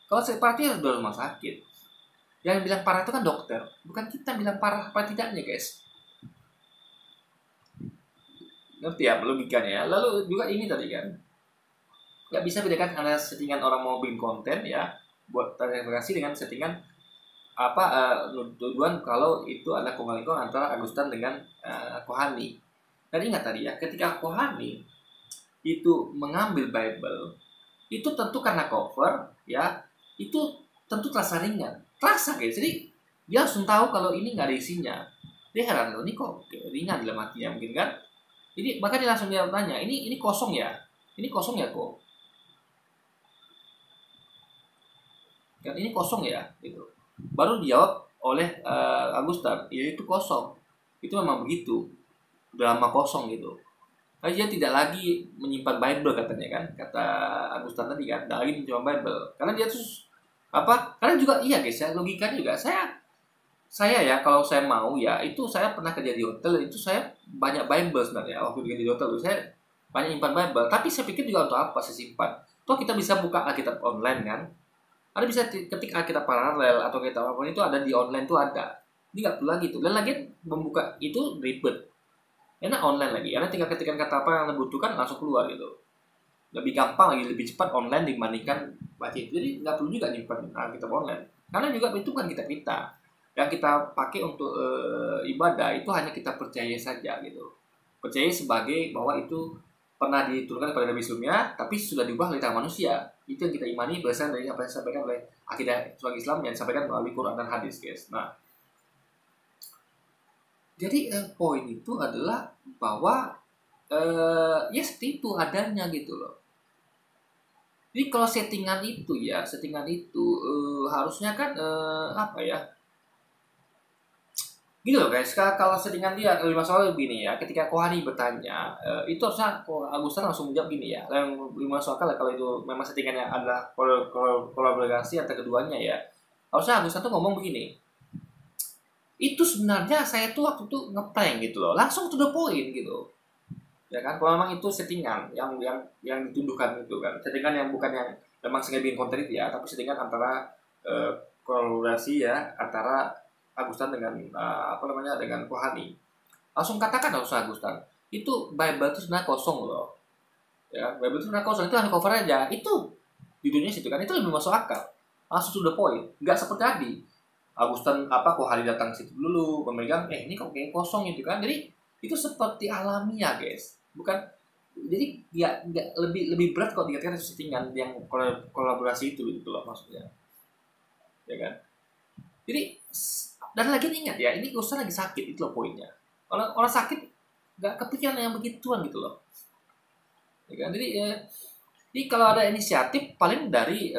Kalau sakit parah itu harus di rumah sakit. Yang bilang parah itu kan dokter, bukan kita bilang parah apa tidaknya guys. Ngerti ya logikanya ya. Lalu juga ini tadi kan, nggak bisa bedakan antara settingan orang mau bikin konten ya buat klarifikasi dengan settingan tuduhan kalau itu ada kong-kali-kong antara Agustan dengan Kohani. Dan ingat tadi ya, ketika Kohani itu mengambil Bible itu tentu karena cover ya, itu tentu terasa ringan, terasa guys. Jadi dia langsung tahu kalau ini nggak ada isinya. Dia heran loh, ini kok ringan dalam hatinya mungkin kan. Jadi maka dia langsung tanya, ini kosong ya, kok. Kan ini kosong ya gitu. Baru dijawab oleh Agustan, ya itu kosong, itu memang begitu. udah lama kosong gitu. Karena dia tidak lagi menyimpan Bible katanya kan, kata Agustan tadi kan, tidak lagi menyimpan Bible. Karena dia tuh apa? Karena juga iya guys ya, logikanya juga saya ya kalau saya mau ya itu saya pernah kerja di hotel itu saya banyak Bible sebenarnya waktu kerja di hotel itu saya banyak nyimpan Bible. Tapi saya pikir juga untuk apa saya simpan? Toh kita bisa buka Alkitab online kan? Ada bisa ketik Alkitab paralel atau kita apapun itu ada di online tuh ada. Ini nggak perlu lagi tuh. Dan lagi membuka itu ribet. Enak online lagi. Karena tinggal ketikkan kata apa yang Anda butuhkan langsung keluar gitu. Lebih gampang lagi, lebih cepat online dibandingkan baca itu. Jadi nggak perlu juga nyimpan Alkitab online. Karena juga itu bukan kitab kita. Yang kita pakai untuk ibadah itu hanya kita percaya saja gitu. Percaya sebagai bahwa itu pernah diturunkan kepada Nabi sebelumnya, tapi sudah diubah oleh tangan manusia. Itu yang kita imani berdasarkan dari apa yang disampaikan oleh akidah Islam yang disampaikan melalui Quran dan hadis, guys. Nah, jadi poin itu adalah bahwa ya seperti itu adanya gitu loh. Jadi kalau settingan itu harusnya kan apa ya? Gitu loh guys, kalau settingan dia lebih masalah begini ya, ketika Kohani bertanya itu harusnya Agustan langsung menjawab gini ya, yang lebih masuk akal lah kalau itu memang settingannya adalah kolaborasi antara keduanya ya. Harusnya Agustan tuh ngomong begini, itu sebenarnya saya tuh waktu itu ngeprank gitu loh, langsung to the point gitu ya kan. Kalau memang itu settingan yang dituduhkan itu kan, settingan yang bukan yang memang sengaja bikin konten itu ya, tapi settingan antara kolaborasi ya antara Agustan dengan dengan Kohani. Langsung katakan Agustan, itu Bible itu sebenarnya kosong loh. Ya, Bible itu sebenarnya kosong, itu hanya cover aja. Itu judulnya situ kan, itu lebih masuk akal. Langsung to the point, nggak seperti tadi. Kohani datang situ dulu, pemegang, ini kok kayak kosong gitu kan. Jadi itu seperti alamiah guys, bukan. Jadi nggak lebih berat kalau dikatakan settingan yang kolaborasi itu gitu loh maksudnya, ya kan. Jadi dan lagi ingat ya, ini Ustaz lagi sakit, itu loh poinnya. Orang sakit nggak kepikiran yang begituan gitu loh, ya kan. Jadi kalau ada inisiatif paling dari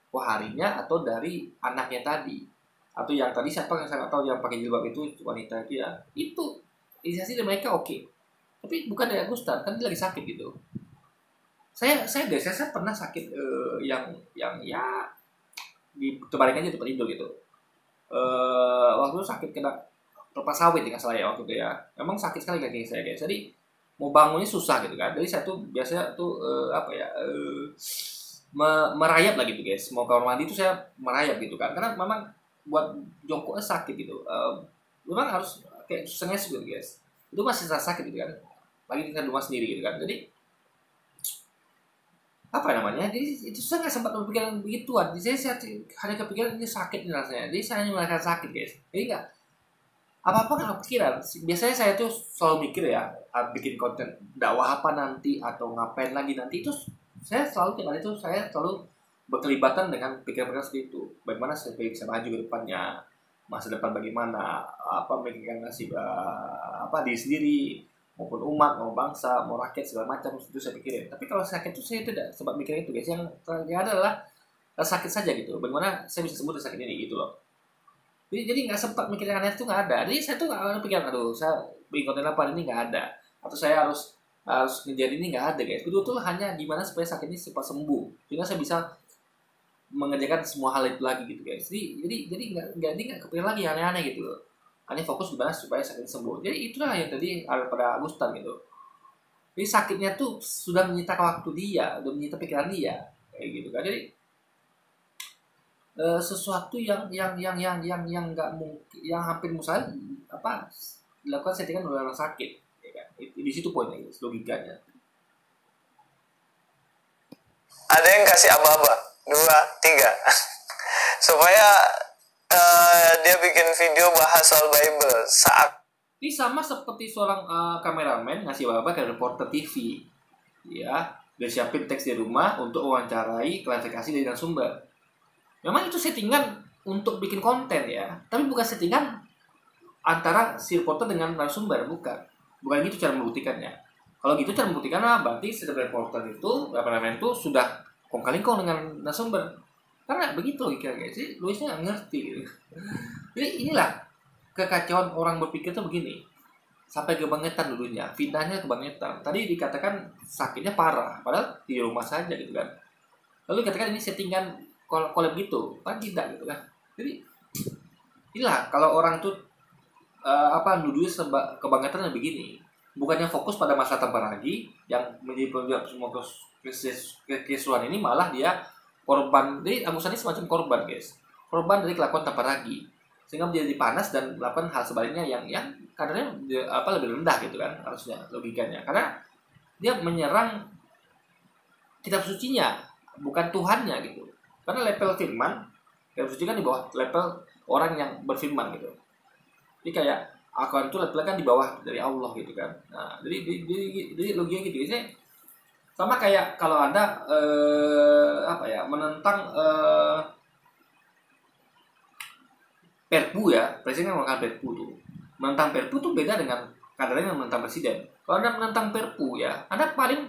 Koharinya atau dari anaknya tadi, atau yang tadi siapa yang saya nggak tahu yang pakai jilbab itu wanita itu ya, itu inisiasi dari mereka oke. Tapi bukan dari Agustan, kan dia lagi sakit gitu. Saya pernah sakit yang ya di terbalik aja tempat tidur gitu. Waktu itu sakit kena kelapa sawit nggak salah ya waktu itu ya. Memang sakit sekali kaki saya guys. Jadi mau bangunnya susah gitu kan. Jadi saya tuh biasanya tuh merayap lah gitu guys. Mau kamar mandi tuh saya merayap gitu kan. Karena memang buat jongkoknya sakit gitu. Memang harus kayak senges gitu guys. Itu masih sakit gitu kan. Lagi di rumah sendiri gitu kan. Jadi jadi itu saya nggak sempat berpikiran begituan. Jadi saya hanya kepikiran ini sakit nih rasanya. Jadi saya hanya merasakan sakit guys. Jadi nggak apa-apa nggak kepikiran. Biasanya saya tuh selalu mikir ya, bikin konten dakwah apa nanti atau ngapain lagi nanti itu saya selalu berkelibatan dengan pikiran-pikiran seperti itu. Bagaimana saya bisa maju ke depannya, masa depan bagaimana, memikirkan nasib diri sendiri, maupun umat, mau bangsa, mau rakyat, segala macam itu saya pikirin. Tapi kalau sakit itu saya tidak sempat mikirin itu guys. Yang adalah sakit saja gitu. Bagaimana saya bisa sembuh dari sakit ini gitu loh. Jadi nggak sempat mikirin aneh itu nggak ada. Jadi saya tuh nggak ada pikiran, aduh saya bikin konten apa ini nggak ada. Atau saya harus ngejar ini nggak ada guys. Betul hanya gimana supaya sakit ini cepat sembuh. Sehingga saya bisa mengerjakan semua hal itu lagi gitu guys. Jadi nggak kepikiran lagi aneh-aneh gitu loh. Hanya fokus gimana supaya sakit sembuh. Jadi itulah yang tadi ada pada Agustan gitu. Jadi sakitnya tuh sudah menyita waktu dia, sudah menyita pikiran dia, kayak gitu kan. Jadi sesuatu yang nggak mungkin, yang hampir mustahil dilakukan settingan oleh orang sakit, ya kan? Di situ poinnya, guys, logikanya. Ada yang kasih aba-aba 2, 3 supaya dia bikin video bahas soal Bible saat ini sama seperti seorang kameramen ngasih apa ke reporter TV, ya, dia siapin teks di rumah untuk wawancarai klarifikasi dari narasumber. Memang itu settingan untuk bikin konten ya, tapi bukan settingan antara si reporter dengan narasumber, bukan gitu cara membuktikannya. Kalau gitu cara membuktikannya berarti si reporter itu, kameramen itu sudah kong kali kong dengan narasumber. Karena begitu logika guys. Jadi Louisnya nggak ngerti gitu. Jadi inilah kekacauan orang berpikir tuh begini. sampai kebangetan dulunya, fitnahnya kebangetan. Tadi dikatakan sakitnya parah, padahal di rumah saja gitu kan. Lalu dikatakan ini settingan collab gitu, kan tidak gitu kan. Jadi inilah kalau orang tuh nuduhnya kebangetan begini. Bukannya fokus pada masalah Tamparagi yang menjadi penyebab semua kekesuhan ini, malah dia korban. Jadi Agus ini semacam korban, guys. Korban dari kelakuan Tamparagi, sehingga menjadi panas dan melakukan hal sebaliknya yang kadarnya lebih rendah gitu kan, harusnya logikanya, karena dia menyerang kitab sucinya, bukan Tuhannya gitu. Karena level firman, kitab suci kan di bawah level orang yang berfirman gitu. Jadi kayak Al-Quran itu levelnya kan di bawah dari Allah gitu kan. Nah, jadi logiknya gitu. Jadi sama kayak kalau Anda menentang Perpu ya, presiden kan melakukan Perpu tuh. Menentang Perpu tuh beda dengan kadarnya menentang presiden. Kalau Anda menentang Perpu ya, Anda paling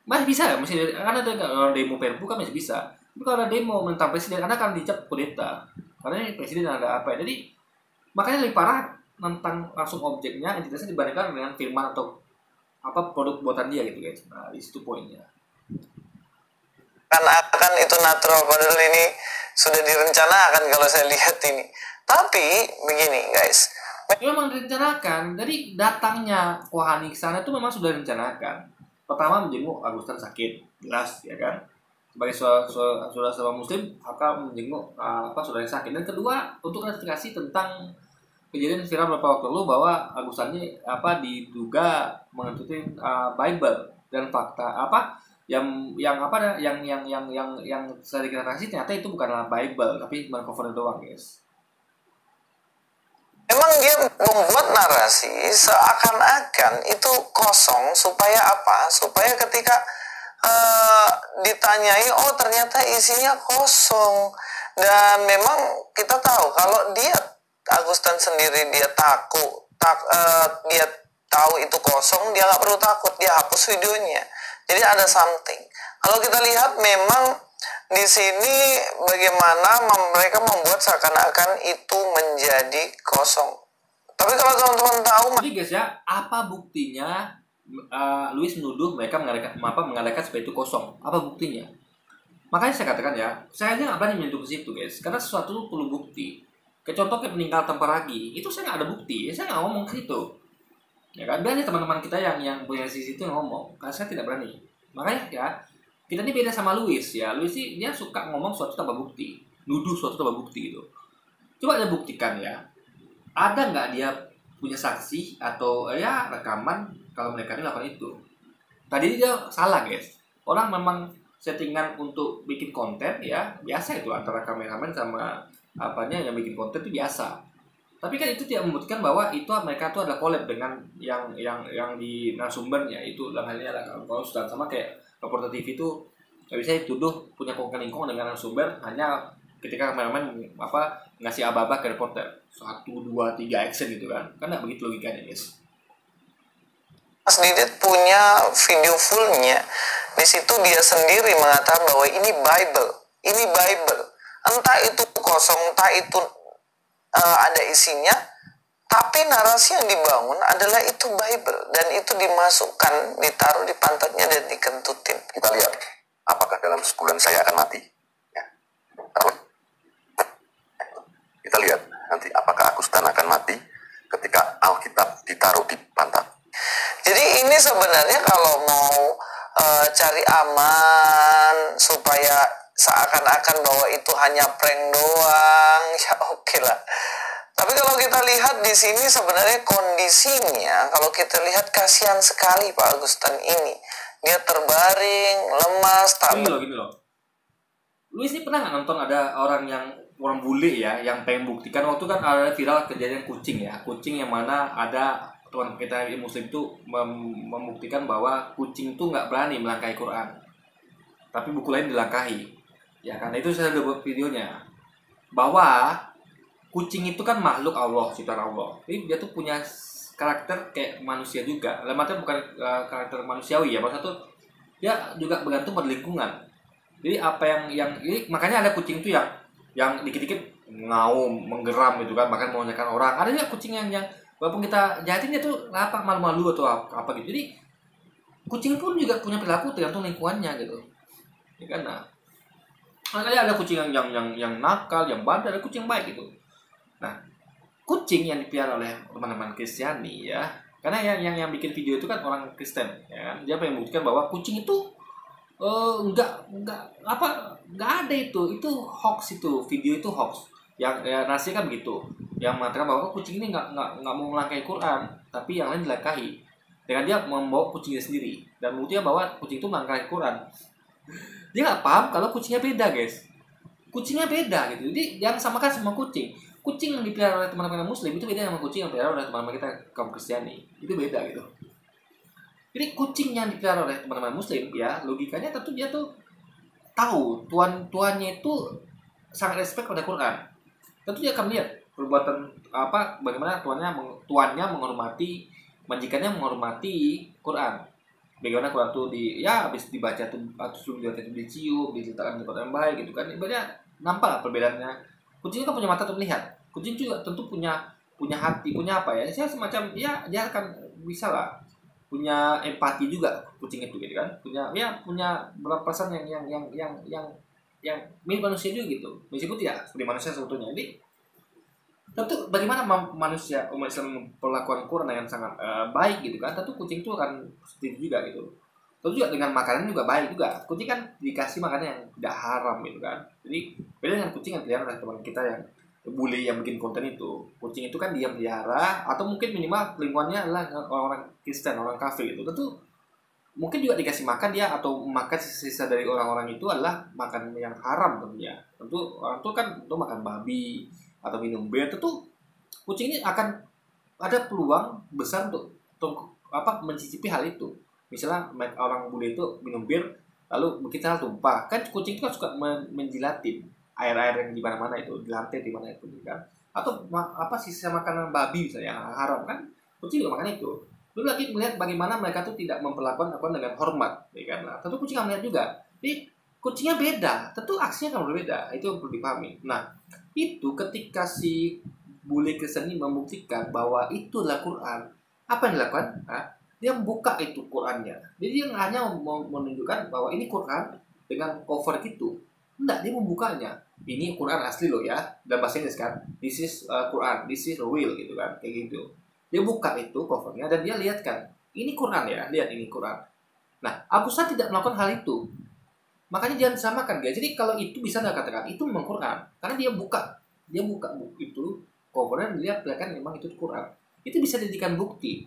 masih bisa ya, karena ada demo Perpu kan masih bisa. Tapi kalau ada demo menentang presiden, Anda akan dicap kudeta. Karena presiden ada apa ya. Jadi makanya lebih parah tentang langsung objeknya, entitasnya dibandingkan dengan firman atau produk buatan dia gitu guys. Nah, di situ poinnya. Kan akan itu natural, padahal ini sudah direncanakan kalau saya lihat ini. Tapi begini guys, memang direncanakan. Jadi datangnya Wahani ke sana itu memang sudah direncanakan. Pertama menjenguk Agustan sakit, jelas ya kan. Sebagai saudara Muslim akan menjenguk saudara yang sakit. Dan kedua, untuk klarifikasi tentang kejadian viral beberapa waktu lalu bahwa Agustan ini diduga mengentutin Bible dan fakta yang saya deklarasi ternyata itu bukanlah Bible tapi cuma cover doang guys. Memang dia membuat narasi seakan-akan itu kosong supaya apa? Supaya ketika ditanyai, oh ternyata isinya kosong. Dan memang kita tahu kalau dia Agustan sendiri dia dia tahu itu kosong, dia nggak perlu takut, dia hapus videonya. Jadi ada something. Kalau kita lihat memang di sini bagaimana mereka membuat seakan-akan itu menjadi kosong. Tapi kalau teman-teman tahu, jadi guys ya, apa buktinya Luis menuduh mereka mengadakan supaya itu kosong? Apa buktinya? Makanya saya katakan ya, saya aja nggak berani menyentuh ke situ guys, karena sesuatu itu perlu bukti. Kayak contoh kayak meninggal Tamparagi, itu saya nggak ada bukti, saya nggak ngomong ke situ. Ya kan, biasanya teman-teman kita yang punya sisi itu yang ngomong, karena saya tidak berani. Makanya ya, kita ini beda sama Luis ya. Luis sih dia suka ngomong suatu tanpa bukti, nuduh suatu tanpa bukti gitu. Coba dia buktikan ya. Ada nggak dia punya saksi atau rekaman kalau mereka ini lakukan itu? Tadi dia salah guys. Orang memang settingan untuk bikin konten ya, biasa itu antara kameramen sama yang bikin konten itu biasa. Tapi kan itu tidak membuktikan bahwa itu mereka tuh ada collab dengan yang di narasumbernya itu. Dalam hal ini adalah kalau sudah sama kayak reporter TV itu nggak bisa dituduh punya kongkang-kongkang dengan narasumber hanya ketika kameramen ngasih aba-aba ke reporter 1, 2, 3 action gitu kan nggak begitu logikanya guys. Mas Didit punya video fullnya. Di situ dia sendiri mengatakan bahwa ini Bible, entah itu kosong, entah itu ada isinya, tapi narasi yang dibangun adalah itu Bible dan itu dimasukkan, ditaruh di pantatnya dan dikentutin. Kita lihat apakah dalam sebulan saya akan mati. Ya. Kita lihat nanti apakah Agustan akan mati ketika Alkitab ditaruh di pantat. Jadi ini sebenarnya kalau mau cari aman supaya seakan-akan bahwa itu hanya prank doang, ya oke lah. Tapi kalau kita lihat di sini sebenarnya kondisinya, kalau kita lihat kasihan sekali Pak Agustan ini. Dia terbaring, lemas, gini loh. Luis ini pernah nggak nonton ada orang bule ya, yang pengen buktikan waktu kan ada viral kejadian kucing ya, kucing yang mana ada teman kita Muslim itu membuktikan bahwa kucing itu nggak berani melangkahi Quran, tapi buku lain dilangkahi. Ya karena itu saya udah buat videonya bahwa kucing itu kan makhluk Allah, ciptaan Allah. Jadi dia tuh punya karakter kayak manusia juga. Dalam artian bukan karakter manusiawi ya, maksudnya tuh dia juga bergantung pada lingkungan. Jadi apa yang ini makanya ada kucing tuh yang dikit-dikit ngaum, menggeram gitu kan, bahkan mengonyakan orang. Ada juga kucing yang walaupun kita jahatin dia tuh apa malu-malu atau apa gitu. Jadi kucing pun juga punya perilaku tergantung lingkungannya gitu, ya kan. Nah, makanya ada kucing yang nakal, yang bandel, ada kucing yang baik gitu. Nah, kucing yang dipelihara oleh teman-teman Kristiani ya, karena yang bikin video itu kan orang Kristen, ya kan. Dia pengen membuktikan bahwa kucing itu nggak ada itu hoax, itu video itu hoax. Yang ya, nasi kan begitu, yang mengatakan bahwa kucing ini nggak mau melangkahi Quran, tapi yang lain dilangkahi dengan dia membawa kucingnya sendiri dan buktinya bahwa kucing itu melangkahi Quran. Dia nggak paham kalau kucingnya beda, guys. Kucingnya beda gitu. Jadi jangan samakan semua kucing. Kucing yang dipelihara oleh teman-teman Muslim itu beda sama kucing yang dipelihara oleh teman-teman kita kaum Kristiani. Itu beda gitu. Jadi kucing yang dipelihara oleh teman-teman Muslim ya, logikanya tentu dia tuh tahu tuannya itu sangat respect pada Quran. Tentu dia akan lihat perbuatan apa, bagaimana tuannya menghormati, majikannya menghormati Quran. Bagaimana Quran tuh habis dibaca tuh atau dibaca tuh dicium, diletakkan di tempat yang baik gitu kan. Ibaratnya nampak lah perbedaannya. Kucing kan punya mata untuk melihat. Kucing juga tentu punya hati, punya apa ya? Saya semacam ya dia akan bisa lah punya empati juga kucing itu gitu kan. Punya beberapa perasaan yang mirip manusia juga gitu. Meskipun tidak seperti manusia sebetulnya. Jadi tentu bagaimana manusia umat Islam memperlakukan Quran dengan sangat baik gitu kan. Tentu kucing itu akan seperti itu juga gitu. Tentu juga dengan makanan juga baik juga. Kucing kan dikasih makanan yang tidak haram gitu kan. Jadi beda dengan kucing yang pelihara oleh teman kita yang bule yang bikin konten itu. Kucing itu kan dia pelihara atau mungkin minimal lingkungannya adalah orang-orang Kristen, orang kafir gitu. Tentu mungkin juga dikasih makan dia atau makan sisa dari orang-orang itu adalah makan yang haram tentunya. Tentu orang tuh kan untuk makan babi atau minum bir, tentu kucing ini akan ada peluang besar untuk mencicipi hal itu. Misalnya orang bule itu minum bir lalu kita tumpah, kan kucing itu kan suka menjilatin air-air yang di mana-mana itu, di lantai di mana itu kan. Atau sisa makanan babi misalnya yang haram kan, kucing juga makan itu. Belum lagi melihat bagaimana mereka tuh tidak memperlakukan aku dengan hormat, ya kan? Nah, tentu kucing akan melihat juga. Jadi kucingnya beda, tentu aksinya akan berbeda. Itu yang perlu dipahami. Nah, itu ketika si bule Kristen ini membuktikan bahwa itu adalah Quran, apa yang dilakukan? Nah, dia membuka itu Qurannya. Jadi dia hanya menunjukkan bahwa ini Quran dengan cover gitu. Enggak, dia membukanya. Ini Quran asli loh ya, dalam bahasa Inggris kan. This is Quran, this is real gitu kan, kayak gitu. Dia buka itu covernya dan dia lihat kan, ini Quran ya, lihat ini Quran. Nah, Abu Sa'd tidak melakukan hal itu. Makanya jangan disamakan guys. Jadi kalau itu bisa nggak katakan itu memang Quran, karena dia buka buku itu covernya, dia lihat kan memang itu Quran. Itu bisa dijadikan bukti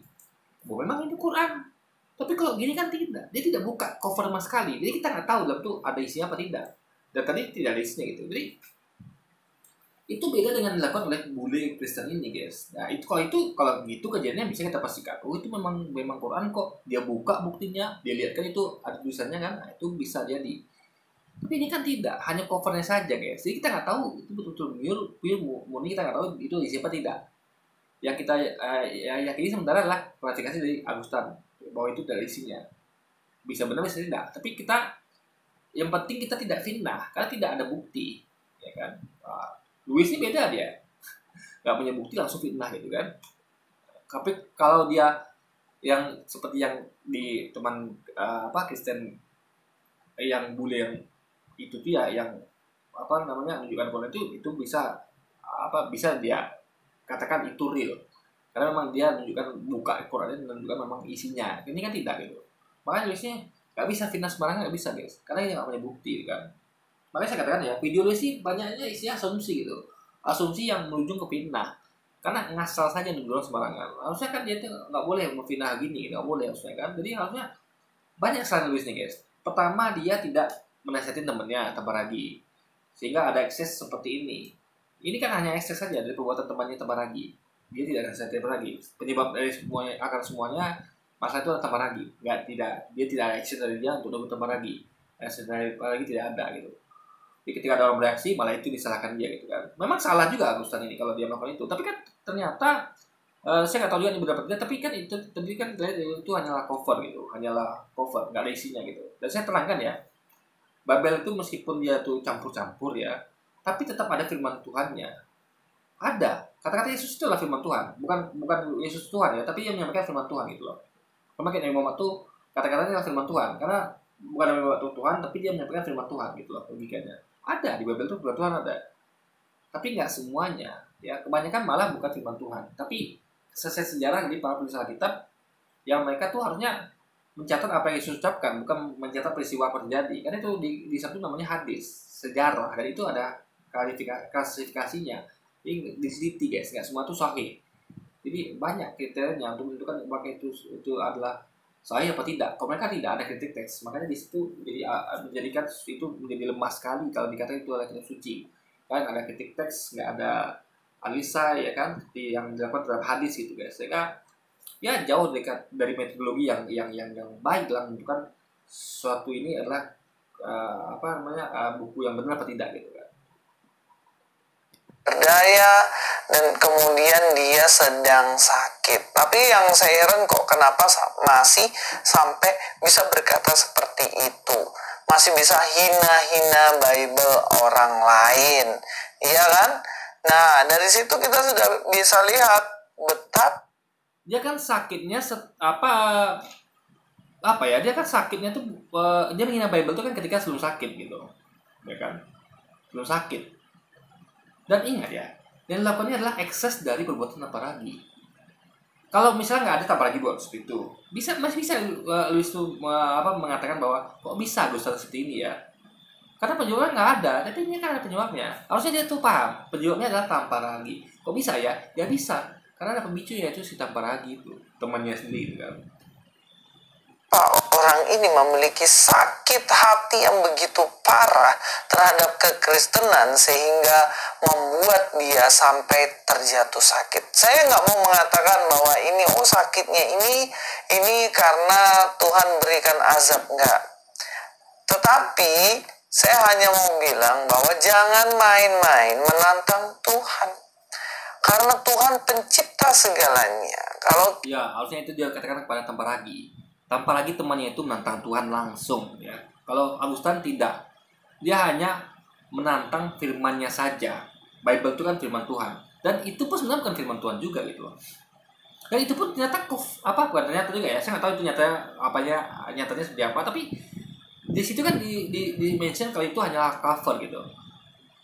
bahwa memang itu Quran. Tapi kalau gini kan tidak, dia tidak buka cover sama sekali. Jadi kita nggak tahu dalam itu ada isinya apa tidak. Dan tadi tidak ada isinya gitu. Jadi itu beda dengan dilakukan oleh bule Kristen ini guys. Nah itu kalau gitu kejadiannya bisa kita pastikan itu memang Quran kok. Dia buka buktinya, dia lihat kan itu ada tulisannya kan. Nah, itu bisa jadi. Tapi ini kan tidak, hanya covernya saja guys. Jadi kita nggak tahu itu betul-betul pure murni, kita nggak tahu itu isi apa tidak. Yang kita yakini sementara adalah klarifikasi dari Agustan bahwa itu dari isinya. Bisa benar bisa tidak. Tapi yang penting kita tidak fitnah karena tidak ada bukti, ya kan. Luis ini beda dia, nggak punya bukti langsung fitnah gitu kan. Tapi kalau dia yang seperti yang di teman Kristen yang bule yang itu dia yang menunjukkan Quran itu bisa dia katakan itu real karena memang dia menunjukkan buka Quran dan menunjukkan memang isinya. Ini kan tidak gitu. Makanya Luisnya nggak bisa fitnah sembarangan, nggak bisa guys, karena dia nggak punya bukti kan. Makanya saya katakan ya, video Luis sih banyaknya isinya asumsi gitu. Asumsi yang berujung ke fitnah. Karena ngasal saja nuduh sembarangan. Harusnya kan dia tuh nggak boleh memfitnah gini, nggak boleh harusnya kan. Jadi harusnya banyak kesalahan Luis nih guys. Pertama, dia tidak menasihatin temannya Tabaragi. Sehingga ada ekses seperti ini. Ini kan hanya ekses saja dari perbuatan temannya Tabaragi. Dia tidak nasihatin Tabaragi. Penyebab dari semuanya masalah itu adalah Tabaragi. Dia tidak ada ekses dari dia untuk dukung Tabaragi. Ekses dari Tabaragi tidak ada gitu. Jadi ketika ada orang bereaksi, malah itu disalahkan dia gitu kan. Memang salah juga Agustan ini kalau dia melakukan itu. Tapi kan ternyata saya nggak tahu juga ini berapa tidak. Tapi kan itu hanyalah cover gitu, hanyalah cover, nggak ada isinya gitu. Dan saya terangkan ya, Babel itu meskipun dia tuh campur-campur ya, tapi tetap ada firman Tuhannya. Ada. kata-kata Yesus itu adalah firman Tuhan, bukan Yesus Tuhan ya, tapi dia menyampaikan firman Tuhan gitu loh. Sama kayak Nabi Muhammad tuh kata-katanya adalah firman Tuhan, karena bukan Nabi Muhammad Tuhan, tapi dia menyampaikan firman Tuhan gitu loh logikanya. Ada di Bible tuh firman Tuhan ada, tapi nggak semuanya ya, kebanyakan malah bukan firman Tuhan. Tapi sesuai sejarah di para penulis Alkitab yang mereka tuh harusnya mencatat apa yang Yesus ucapkan, bukan mencatat peristiwa apa terjadi. Karena itu di satu namanya hadis, sejarah, dan itu ada klasifikasinya. Ini diteliti guys, nggak semua itu sahih. Jadi banyak kriterianya untuk menentukan apakah itu adalah sahih apa tidak. Kalau mereka tidak ada kritik teks, makanya di situ jadi menjadikan itu menjadi lemah sekali kalau dikatakan itu adalah kitab suci. Kan ada kritik teks, nggak ada analisa ya kan, yang dilakukan terhadap hadis gitu guys. Sehingga ya jauh dekat dari metodologi yang baik dalam menentukan suatu ini adalah buku yang benar apa tidak gitu kan. Berdaya dan kemudian dia sedang sakit. Tapi yang saya heran kok kenapa masih sampai bisa berkata seperti itu. Masih bisa hina-hina Bible orang lain. Iya kan? Nah, dari situ kita sudah bisa lihat betapa dia kan sakitnya dia kan sakitnya tuh dia menghina Bible tuh kan ketika sebelum sakit gitu ya kan, sebelum sakit. Dan ingat ya, yang dilakukannya adalah ekses dari perbuatan tanpa ragi. Kalau misalnya nggak ada tanpa ragi buat seperti itu, masih bisa Luis tuh mengatakan bahwa kok bisa dosa seperti ini ya, karena penyebabnya nggak ada, tapi ini kan ada penyebabnya. Harusnya dia tuh paham penyebabnya adalah tanpa ragi. Kok bisa ya? Ya bisa, karena ada pemicu yaitu si tanpa ragi itu temannya sendiri kan. orang ini memiliki sakit hati yang begitu parah terhadap kekristenan sehingga membuat dia sampai terjatuh sakit. Saya nggak mau mengatakan bahwa ini sakitnya ini karena Tuhan berikan azab, enggak. Tetapi saya hanya mau bilang bahwa jangan main-main menantang Tuhan. Karena Tuhan pencipta segalanya. Kalau ya, harusnya itu dia katakan kepada tanpa ragi. Tanpa lagi temannya itu menantang Tuhan langsung ya. Kalau Agustan tidak. Dia hanya menantang firman-Nya saja. Bible itu kan firman Tuhan. Dan itu pun sebenarnya bukan firman Tuhan juga gitu loh. Dan itu pun ternyata bukan ternyata juga ya. Saya nggak tahu itu nyatanya seperti apa, tapi di situ kan di mention kalau itu hanyalah cover gitu.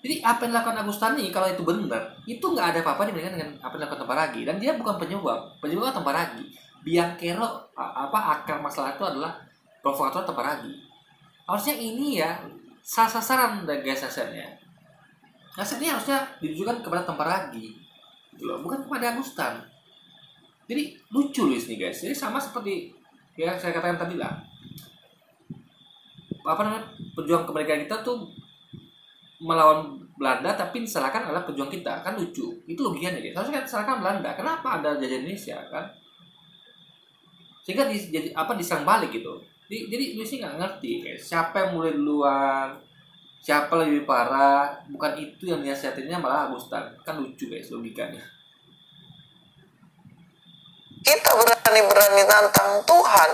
Jadi apa yang dilakukan Agustani kalau itu benar, itu nggak ada apa-apa dibandingkan dengan apa yang dilakukan Temparagi. Dan dia bukan penyebab Temparagi. Biangkero akar masalah itu adalah provokator Temparagi. Harusnya ini ya sasaran dari guys sasarannya. Hasilnya harusnya ditujukan kepada Temparagi, gitu loh, bukan kepada Agustan. Jadi lucu Luis nih guys. Jadi sama seperti ya saya katakan tadi lah. Pejuang kemerdekaan kita tuh melawan Belanda tapi disalahkan adalah pejuang kita, kan lucu. Itu logikanya guys. Harusnya kan disalahkan Belanda. Kenapa ada jajah Indonesia kan? Sehingga diserang balik gitu. Jadi Luis nggak ngerti guys. Siapa yang mulai duluan? Siapa lebih parah? Bukan itu yang dinasihatinnya, malah Agustan. Kan lucu guys logikanya. kita berani nantang Tuhan,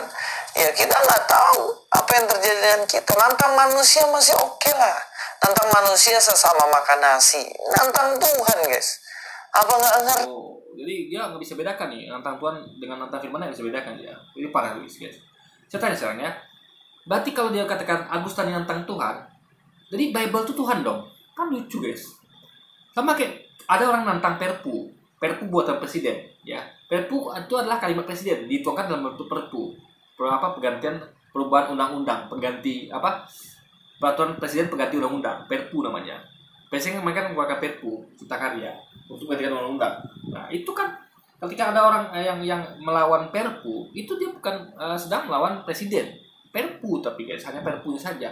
ya kita nggak tahu apa yang terjadi dengan kita. Nantang manusia masih oke lah. Nantang manusia sesama makan nasi. Nantang Tuhan guys, apa nggak ngerti? Jadi dia nggak bisa bedakan nih nantang Tuhan dengan nantang firman, nggak bisa bedakan dia. Ini parah Luis guys. Saya tanya sekarang ya. Berarti kalau dia katakan Agustan nantang Tuhan, jadi Bible itu Tuhan dong? Kan lucu guys. Sama kayak ada orang nantang Perpu buatan presiden ya. Perpu itu adalah kalimat presiden dituangkan dalam bentuk perpu. Pergantian perubahan undang-undang, peraturan presiden pengganti undang-undang, Perpu namanya. Presiden mereka mengeluarkan Perpu Cipta Karya untuk menggantikan undang-undang. Nah, itu kan ketika ada orang yang melawan Perpu, itu dia bukan sedang melawan presiden. Perpu tapi guys, hanya Perpunya saja.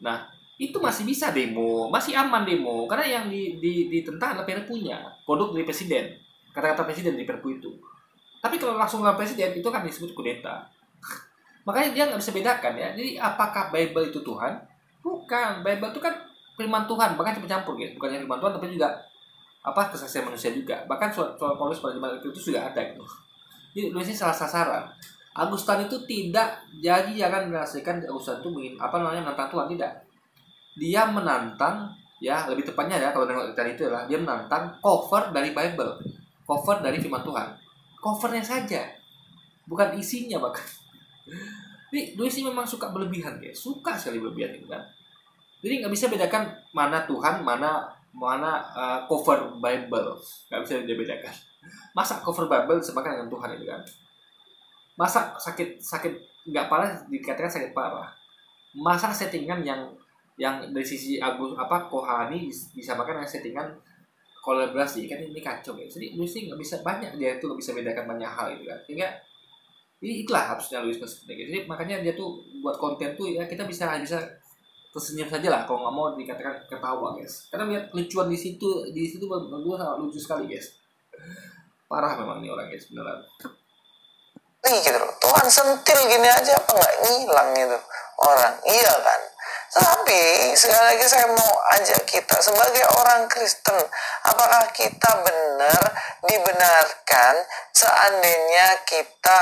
Nah, itu masih bisa demo, masih aman demo, karena yang ditentang adalah Perpunya, produk dari presiden, kata-kata presiden di Perpu itu. Tapi kalau langsung melawan presiden, itu kan disebut kudeta. Makanya dia nggak bisa bedakan ya. Jadi apakah Bible itu Tuhan? Bukan. Bible itu kan firman Tuhan, bahkan campur gitu. Bukan hanya firman Tuhan, tapi juga kesaksian manusia juga. Bahkan soal Paulus pada zaman itu juga ada gitu. Jadi Luis ini salah sasaran. Agustan itu tidak, jadi jangan menasihkan Agustan itu menantang Tuhan, tidak. Dia menantang ya lebih tepatnya ya kalau nengok tadi itu adalah dia menantang cover dari Bible, cover dari firman Tuhan, covernya saja, bukan isinya bahkan. Jadi Louis ini memang suka berlebihan, guys, suka sekali berlebihan gitu kan. Jadi nggak bisa bedakan mana Tuhan, mana cover Bible, nggak bisa dibedakan. Masa cover Bible disamakan dengan Tuhan itu kan? Masa sakit nggak parah dikatakan sakit parah? Masa settingan yang dari sisi Kohani disamakan dengan settingan kolaborasi, kan ini kacau ya. Jadi Louis nggak bisa banyak, dia itu nggak bisa bedakan banyak hal itu kan. Sehingga itulah harusnya Louis seperti itu. Jadi makanya dia tuh buat konten tuh ya kita bisa tersenyum saja lah kalau nggak mau dikatakan ketawa, guys. Karena lihat lucuan di situ berdua sangat lucu sekali, guys. Parah memang nih orang, guys, beneran. Gitu loh, Tuhan sentil gini aja apa nggak ngilang gitu orang, iya kan? Tapi sekali lagi saya mau ajak kita sebagai orang Kristen, apakah kita benar dibenarkan seandainya kita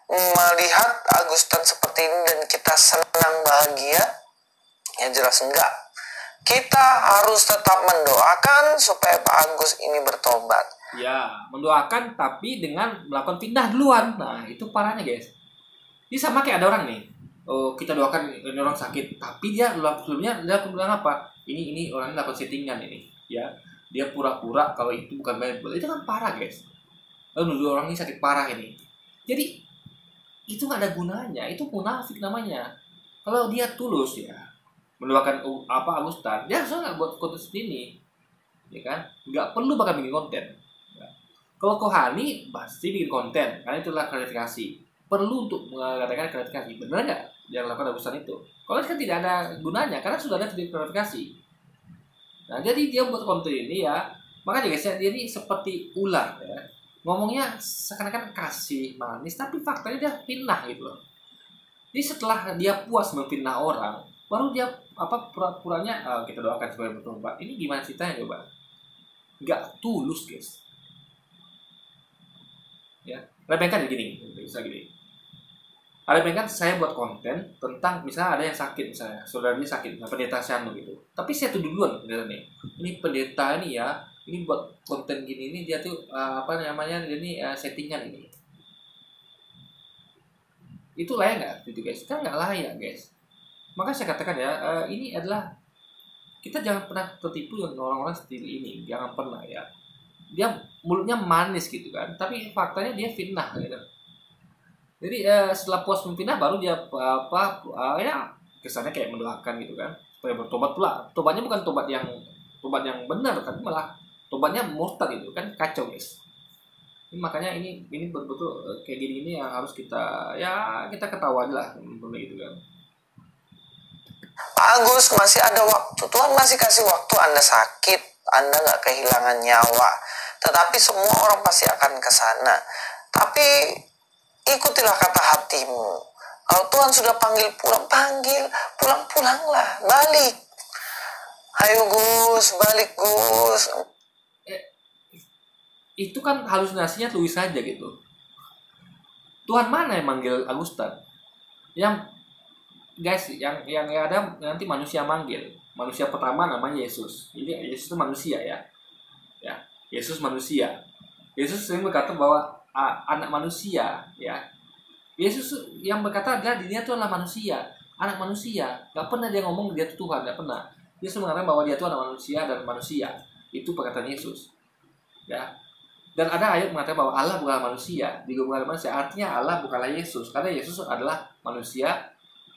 melihat Agustan seperti ini dan kita senang bahagia? Ya jelas enggak. Kita harus tetap mendoakan supaya Pak Agus ini bertobat. Ya, mendoakan tapi dengan melakukan pindah duluan. Nah, itu parahnya, guys. Ini sama kayak ada orang nih. Oh, kita doakan ini orang sakit, tapi dia sebelumnya dia bilang apa? Ini orang melakukan settingan ini, ya. Dia pura-pura kalau itu bukan Bible. Itu kan parah, guys. Lalu nuduh orang ini sakit parah ini. Jadi itu nggak ada gunanya. Itu munafik namanya. Kalau dia tulus ya mendoakan Agustan, dia harusnya nggak buat konten ini, ya kan? Nggak perlu bakal bikin konten. Ya. Kalau Kohani pasti bikin konten, karena itulah klarifikasi. Perlu untuk mengatakan klarifikasi, benar nggak yang lakukan Agustan itu? Kalau kan tidak ada gunanya, karena sudah ada klarifikasi. Nah, jadi dia buat konten ini ya, makanya guys ya, dia ini seperti ular ya. Ngomongnya seakan-akan kasih manis, tapi faktanya dia fitnah gitu loh. Jadi setelah dia puas memfitnah orang, baru dia pura-puranya kita doakan supaya bertobat. Ini gimana ceritanya coba? Nggak tulus, guys. Ya, remehkan gini, bisa gini. Remehkan saya buat konten tentang misalnya ada yang sakit, misalnya saudara dia sakit, pendeta Syanu gitu. Tapi saya tuduh duluan pendeta nih. Ini pendeta ini ya, ini buat konten gini ini dia tuh dia ini settingan ini. Itu layak nggak, gitu guys? Kan nggak layak, guys. Maka saya katakan ya, ini adalah kita jangan pernah tertipu dengan orang-orang seperti ini, jangan pernah ya. Dia mulutnya manis gitu kan, tapi faktanya dia fitnah gitu. Jadi setelah puas memfitnah baru dia ya kesannya kayak mendoakan gitu kan, supaya bertobat pula. Tobatnya bukan tobat yang benar, tapi malah tobatnya murtad gitu kan, kacau, guys. Ini makanya ini betul-betul kayak gini ini yang harus kita ketawa aja lah gitu kan. Pak Agus, masih ada waktu. Tuhan masih kasih waktu. Anda sakit, Anda nggak kehilangan nyawa. Tetapi semua orang pasti akan ke sana. Tapi ikutilah kata hatimu. Kalau Tuhan sudah panggil pulang-pulanglah. Balik. Ayo Gus, balik Gus. Itu kan halusinasinya Louis saja gitu. Tuhan mana yang manggil Agustan? Yang ada nanti manusia manggil. Manusia pertama namanya Yesus. Ini Yesus itu manusia ya. Ya, Yesus manusia. Yesus sering berkata bahwa anak manusia ya. Yesus yang berkata adalah dirinya itu adalah manusia, anak manusia. Gak pernah dia ngomong dia itu Tuhan, gak pernah. Yesus mengatakan bahwa dia itu anak manusia dan manusia. Itu perkataan Yesus. Ya. Dan ada ayat mengatakan bahwa Allah bukanlah manusia, juga bukanlah manusia. Artinya Allah bukanlah Yesus, karena Yesus adalah manusia,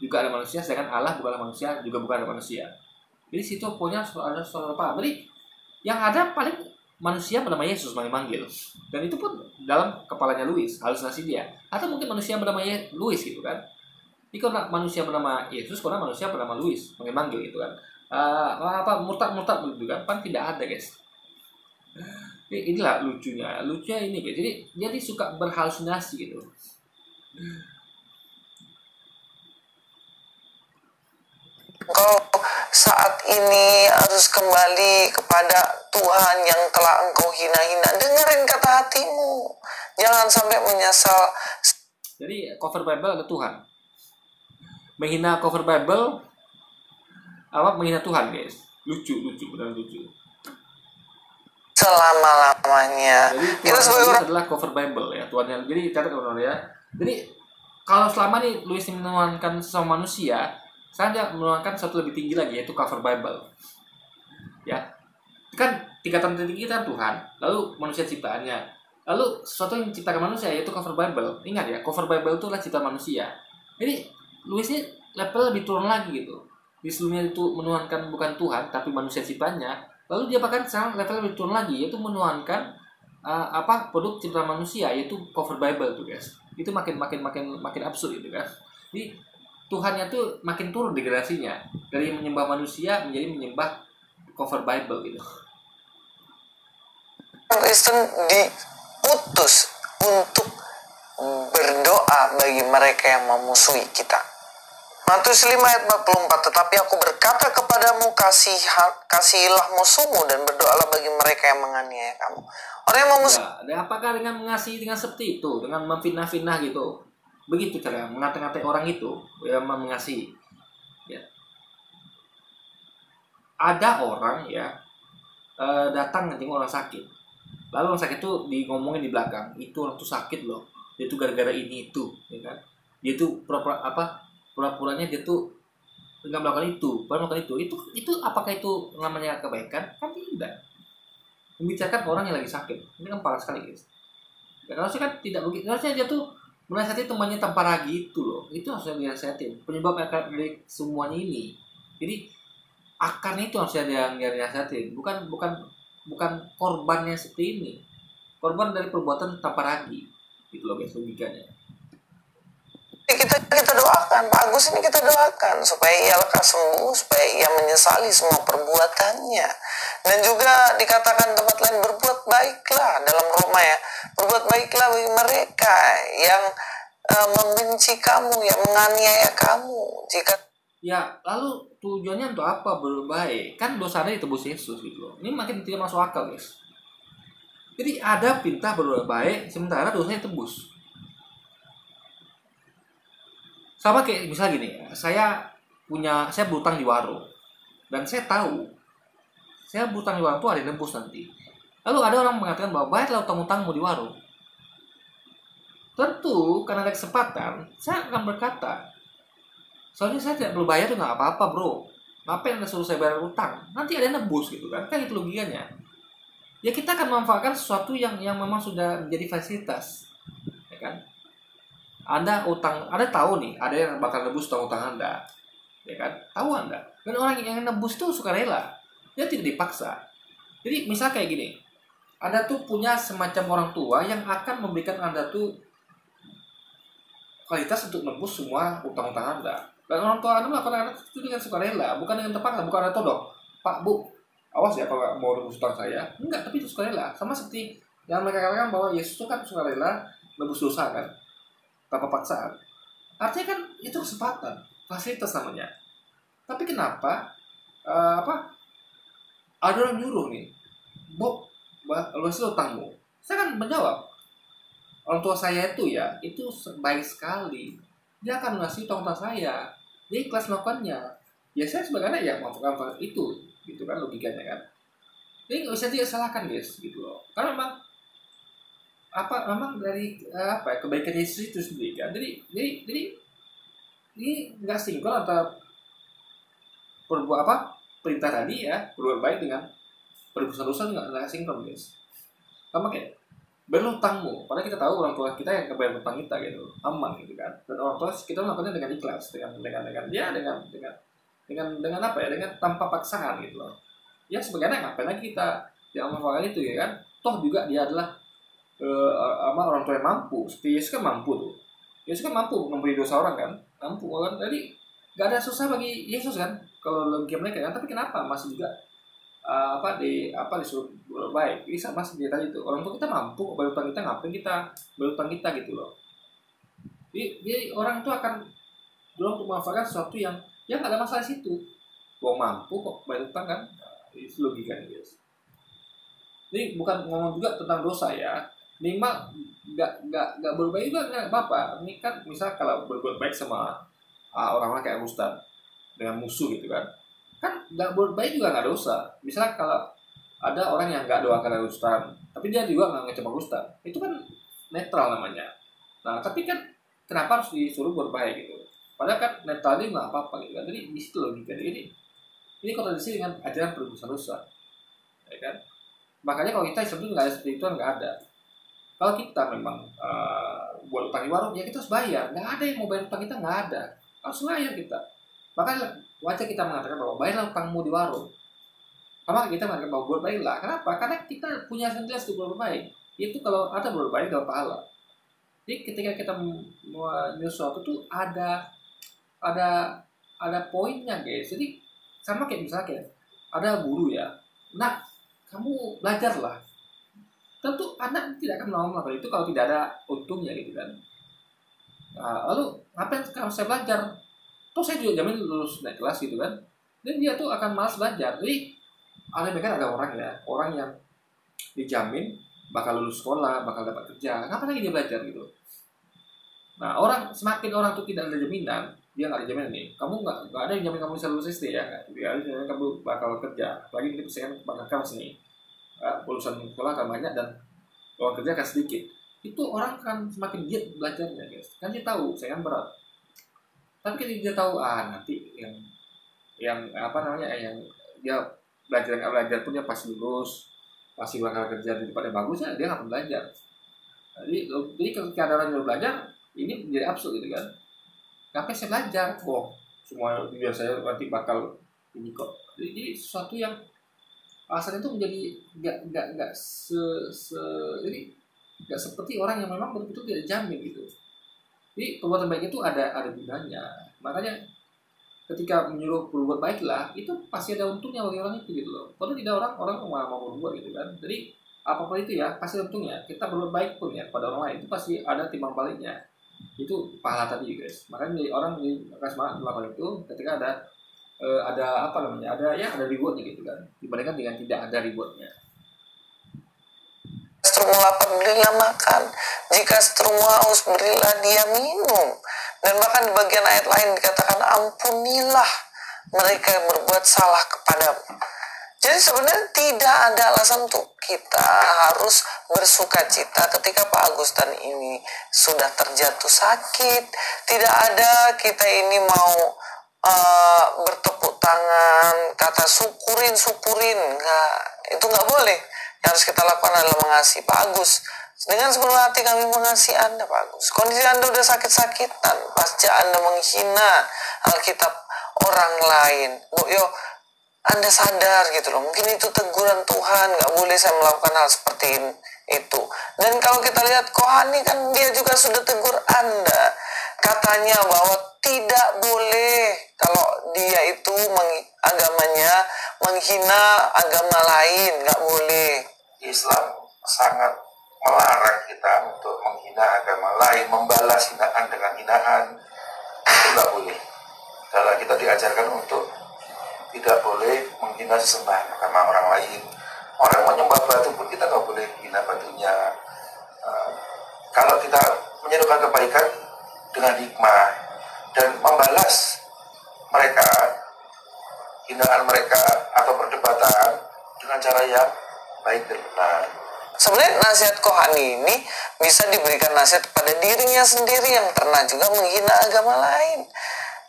juga ada manusia, sedangkan Allah bukanlah manusia, juga bukan ada manusia. Jadi situ punya ada soal apa? Jadi yang ada paling manusia bernama Yesus manggil, dan itu pun dalam kepalanya Louis, halusinasi dia. Atau mungkin manusia bernama Louis gitu kan? Jadi kalau manusia bernama Yesus, kalau manusia bernama Louis manggil gitu kan? Murtad gitu kan tidak ada, guys. Inilah lucunya ini guys. Jadi suka berhalusinasi gitu. Engkau saat ini harus kembali kepada Tuhan yang telah engkau hina-hina. Dengerin kata hatimu. Jangan sampai menyesal. Jadi cover Bible ada Tuhan. Menghina cover Bible menghina Tuhan, guys. lucu, benar lucu. Selama-lamanya. Jadi Kita Tuhan sebagai Yesus orang adalah cover Bible ya, Tuhannya. Jadi catat teman-teman ya. Jadi kalau selama nih Louis menuankan sesama manusia, saya menuankan satu lebih tinggi lagi, yaitu cover Bible. Ya, kan tingkatan tertinggi kita Tuhan, lalu manusia ciptaannya, lalu sesuatu yang diciptakan manusia yaitu cover Bible. Ingat ya, cover Bible itu adalah ciptaan manusia. Jadi Louis ini level lebih turun lagi gitu. Di sebelumnya itu menuankan bukan Tuhan tapi manusia ciptaannya, lalu dia bahkan sekarang level lebih turun lagi, yaitu menuankan produk ciptaan manusia, yaitu cover Bible tuh guys. Itu makin absurd gitu kan. Jadi Tuhannya tuh makin turun degradasinya, dari menyembah manusia menjadi menyembah cover Bible gitu. Kristen diutus untuk berdoa bagi mereka yang memusuhi kita. Matius 5 ayat 44, tetapi aku berkata kepadamu, kasihilah musuhmu dan berdoalah bagi mereka yang menganiaya kamu. Orang yang memusuhi. Ya, apakah dengan mengasihi dengan seperti itu, dengan memfitnah-fitnah gitu? Begitu cara mengata-ngatai orang itu yang mengasihi. Ya. Ada orang ya datang ngejenguk orang sakit. Lalu orang sakit itu ngomongin di belakang, itu orang tuh sakit loh. Dia tuh gara-gara ini itu, ya kan? Dia tuh pura-puranya dia tuh nggak melakukan itu, baru melakukan itu apakah itu namanya kebaikan? Kan tidak. Membicarakan orang yang lagi sakit, ini kan parah sekali guys. Dan harusnya kan tidak begitu. Harusnya dia tuh menasihati temannya tanpa ragi itu loh. Itu harusnya dinasihatin. Penyebab akar dari semuanya ini. Jadi akarnya itu harusnya yang dinasihatin, bukan korbannya seperti ini. Korban dari perbuatan tanpa ragi. Itu loh guys logikanya. Kita doakan Pak Agus ini, kita doakan supaya ia lekas sembuh, supaya ia menyesali semua perbuatannya. Dan juga dikatakan tempat lain, berbuat baiklah dalam Roma ya, berbuat baiklah bagi mereka yang membenci kamu, yang menganiaya kamu. Jika ya, lalu tujuannya untuk apa berbuat baik? Kan dosanya ditebus Yesus gitu loh. Ini makin tidak masuk akal guys. Jadi ada perintah berbuat baik, sementara dosanya tebus. Sama kayak misalnya gini, saya berutang di warung dan saya tahu saya berutang di warung itu ada yang nebus nanti. Lalu ada orang mengatakan bahwa bayarlah utang-utangmu di warung. Tentu karena ada kesempatan, saya akan berkata, soalnya saya tidak perlu bayar itu nggak apa-apa bro. Ngapain Anda suruh saya bayar utang? Nanti ada yang nebus gitu kan? Kan itu logikanya. Ya kita akan memanfaatkan sesuatu yang memang sudah menjadi fasilitas, ya kan? Anda tahu nih, ada yang bakal nebus utang-utang Anda, ya kan? Tahu Anda. Dan orang yang nebus itu sukarela, dia tidak dipaksa. Jadi misal kayak gini, Anda tuh punya semacam orang tua yang akan memberikan Anda tuh kualitas untuk nebus semua utang-utang Anda. Dan orang tua Anda melakukan itu dengan sukarela, bukan dengan terpaksa, bukan Anda todong. Pak, Bu, awas ya kalau mau nebus utang saya. Enggak, tapi itu sukarela. Sama seperti yang mereka katakan bahwa Yesus itu kan sukarela nebus dosa kan, tanpa paksaan. Artinya kan itu kesempatan, fasilitas namanya. Tapi kenapa ada orang nyuruh nih, Bu, luasin utangmu. Saya kan menjawab, orang tua saya itu baik sekali. Dia akan ngasih utang saya. Dia ikhlas melakukannya. Ya saya sebagai anak ya melakukan itu, gitu kan logikanya kan. Jadi nggak bisa disalahkan guys, gitu loh. Karena memang dari kebaikan Yesus itu sendiri kan. Jadi ini nggak sinkron antara perintah tadi ya, berbuat baik dengan berdosa nggak sinkron guys. Sama kayak berutangmu, padahal kita tahu orang tua kita yang kebayar utang kita gitu, aman gitu kan. Dan orang tua kita melakukannya dengan ikhlas, dengan tanpa paksaan gitu loh. Ya sebenarnya ngapain lagi kita yang melakukan itu ya kan? Toh juga dia adalah orang tua yang mampu. Seperti Yesus kan mampu tuh. Yesus kan mampu memberi dosa orang kan, mampu kan. Jadi nggak ada susah bagi Yesus kan kalau logika mereka kan. Tapi kenapa masih juga disuruh baik? Ini sama seperti tadi itu, orang tua kita mampu bayar utang kita, ngapain kita bayar utang kita gitu loh. Jadi orang itu akan belum memanfaatkan sesuatu yang nggak ada masalah di situ. Gua mampu kok bayar utang kan, itu logikanya guys. Ini bukan ngomong juga tentang dosa ya. Minimal nggak berbaik juga nggak apa-apa. Ini kan misal kalau berbuat baik sama orang-orang kayak Ustaz dengan musuh gitu kan, kan nggak berbuat baik juga nggak dosa. Misalnya kalau ada orang yang nggak doakan Ustaz, tapi dia juga nggak ngecebak Ustaz, itu kan netral namanya. Nah tapi kan kenapa harus disuruh berbaik gitu? Padahal kan netral ini nggak apa-apa gitu kan. Jadi di situ logika. Ini kontradiksi dengan ajaran perbungkusan dosa, ya kan? Makanya kalau kita sebetulnya nggak ada seperti itu, nggak ada. Kalau kita memang buat utang di warung, ya kita harus bayar. Nggak ada yang mau bayar utang kita, nggak ada. Harus bayar kita. Makanya wajar kita mengatakan bahwa bayarlah utangmu di warung. Sama kita mengatakan bahwa buat baiklah. Kenapa? Karena kita punya sentiasa untuk berbuat baik. Itu kalau ada berbuat baik dapat pahala. Jadi ketika kita mau sesuatu tuh ada poinnya guys. Jadi sama kayak misalnya ada guru ya. Nah, kamu belajarlah. Tentu anak tidak akan mau melakukan itu kalau tidak ada untungnya gitu kan. Nah, lalu ngapain kalau saya belajar? Toh saya juga jamin lulus naik kelas gitu kan. Dan dia tuh akan malas belajar. Jadi ada orang yang dijamin bakal lulus sekolah, bakal dapat kerja. Ngapain lagi dia belajar gitu? Nah, semakin orang tuh tidak ada jaminan, dia nggak ada jaminan nih. Kamu nggak ada yang jamin kamu bisa lulus SD ya, nggak ada yang jamin kamu bakal kerja. Apalagi ini persaingan bakal keras nih. Lulusan sekolah akan banyak dan kalau kerja akan sedikit. Itu orang kan semakin giat belajarnya guys. Kan dia tahu saingan berat. Tapi ketika dia tahu nanti yang dia belajar pun dia pasti lulus, pasti bakal kerja di tempat yang bagus ya, dia nggak akan belajar. Jadi ketika ada orang yang belajar, ini menjadi absurd gitu kan. Ngapain saya belajar? Semua biar saya nanti bakal ini kok. Jadi sesuatu yang alasan itu menjadi nggak seperti orang yang memang betul-betul tidak jamin gitu. Jadi perbuatan baik itu ada gunanya. Makanya ketika menyuruh berbuat baiklah, itu pasti ada untungnya bagi orang itu gitu loh. Kalau tidak orang mau berbuat gitu kan. Jadi apapun itu ya pasti ada untungnya. Kita berbuat baik pun ya pada orang lain itu pasti ada timbang baliknya. Itu pahala tadi guys. Makanya orang akan semangat melakukan itu ketika ada rewardnya gitu kan, dibandingkan dengan tidak ada rewardnya. Setrum lapar berilah makan, jika setrum haus berilah dia minum. Dan bahkan di bagian ayat lain dikatakan ampunilah mereka yang berbuat salah kepadamu. Jadi sebenarnya tidak ada alasan untuk kita harus bersuka cita ketika Pak Agustan ini sudah terjatuh sakit. Tidak ada kita ini mau bertepuk tangan, kata syukurin, enggak, itu nggak boleh. Yang harus kita lakukan adalah mengasihi Pak Agus. Dengan sepenuh hati kami mengasihi Anda Pak Agus. Kondisi Anda udah sakit-sakitan, pasca Anda menghina Alkitab orang lain. Anda sadar gitu loh, mungkin itu teguran Tuhan, nggak boleh saya melakukan hal seperti itu. Dan kalau kita lihat Kohani kan dia juga sudah tegur Anda, katanya bahwa tidak boleh kalau dia itu agamanya menghina agama lain, nggak boleh. Islam sangat melarang kita untuk menghina agama lain, membalas hinaan dengan hinaan, itu nggak boleh. Kalau kita diajarkan untuk tidak boleh menghina sesembahan agama orang lain. Orang menyembah batu pun kita nggak boleh hina batunya. Kalau kita menyerukan kebaikan dengan hikmah dan membalas mereka, hinaan mereka atau perdebatan dengan cara yang baik dan benar. Sebenarnya nasihat Kohani ini bisa diberikan nasihat kepada dirinya sendiri yang pernah juga menghina agama lain.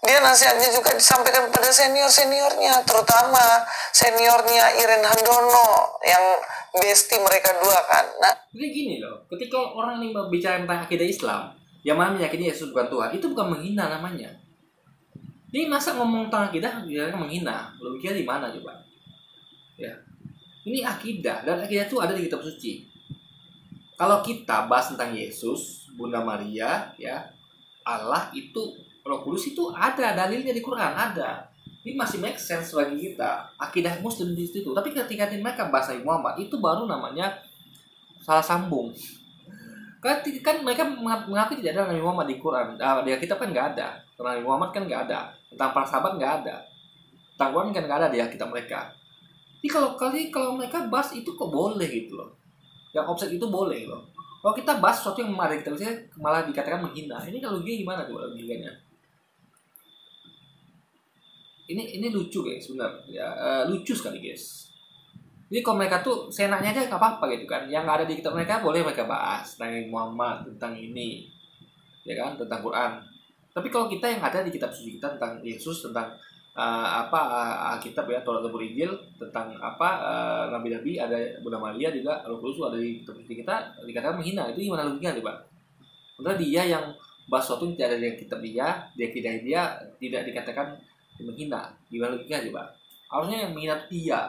Dia nasihatnya juga disampaikan pada senior-seniornya, terutama seniornya Iren Handono yang bestie mereka dua kan. Nah, jadi gini loh, ketika orang ini bicara tentang akidah Islam, yang mana meyakini Yesus bukan Tuhan, itu bukan menghina namanya. Ini masa ngomong tentang akidah, dia menghina. Logikanya di mana coba? Ya, ini akidah, dan akidah itu ada di kitab suci. Kalau kita bahas tentang Yesus, Bunda Maria, ya, Allah itu Roh Kudus itu ada dalilnya di Quran, ada. Ini masih make sense bagi kita. Akidah Muslim di situ. Tapi ketika mereka bahasa Muhammad itu baru namanya salah sambung. Kan mereka mengaku tidak ada Nabi Muhammad di Quran. Di Alkitab kan nggak ada. Nabi Muhammad kan nggak ada. Tentang para sahabat nggak ada. Tentang Quran kan nggak ada di Alkitab mereka. Jadi kalau mereka bahas itu kok boleh gitu loh. Yang offset itu boleh loh. Kalau kita bahas sesuatu yang ada kita malah dikatakan menghina. Ini kalau gini gimana coba logikanya? ini lucu guys, benar ya, lucu sekali guys. Jadi kalau mereka tuh seenaknya aja nggak apa-apa gitu kan, yang ada di kitab mereka boleh mereka bahas tentang Muhammad, tentang ini, ya kan, tentang Quran. Tapi kalau kita yang ada di kitab suci kita tentang Yesus, tentang Alkitab ya, Taurat dan Injil, tentang nabi-nabi, ada Bunda Maria juga, Roh Kudus ada di kitab suci kita, dikatakan menghina. Itu gimana logikanya nih, Pak? Karena dia yang bahas sesuatu yang tidak ada di kitab dia tidak dikatakan menghina. Gimana logikanya nih, Pak? Harusnya yang menghina itu dia.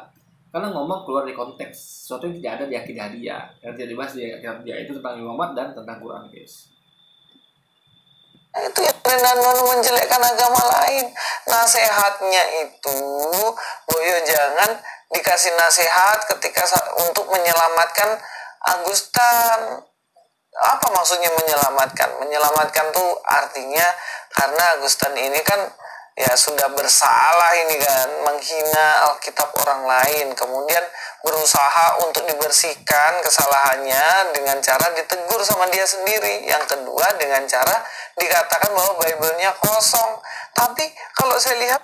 Karena ngomong keluar dari konteks, sesuatu yang tidak ada di akidah dia, yang tidak dibahas di kitab dia, itu tentang Muhammad dan tentang Quran, guys. Itu yang dan menjelekkan agama lain. Nasihatnya itu, Boyo jangan dikasih nasihat ketika untuk menyelamatkan Agustan. Apa maksudnya menyelamatkan? Menyelamatkan tuh artinya karena Agustan ini kan ya sudah bersalah ini kan, menghina Alkitab orang lain, kemudian berusaha untuk dibersihkan kesalahannya dengan cara ditegur sama dia sendiri. Yang kedua dengan cara dikatakan bahwa Bible-nya kosong. Tapi kalau saya lihat,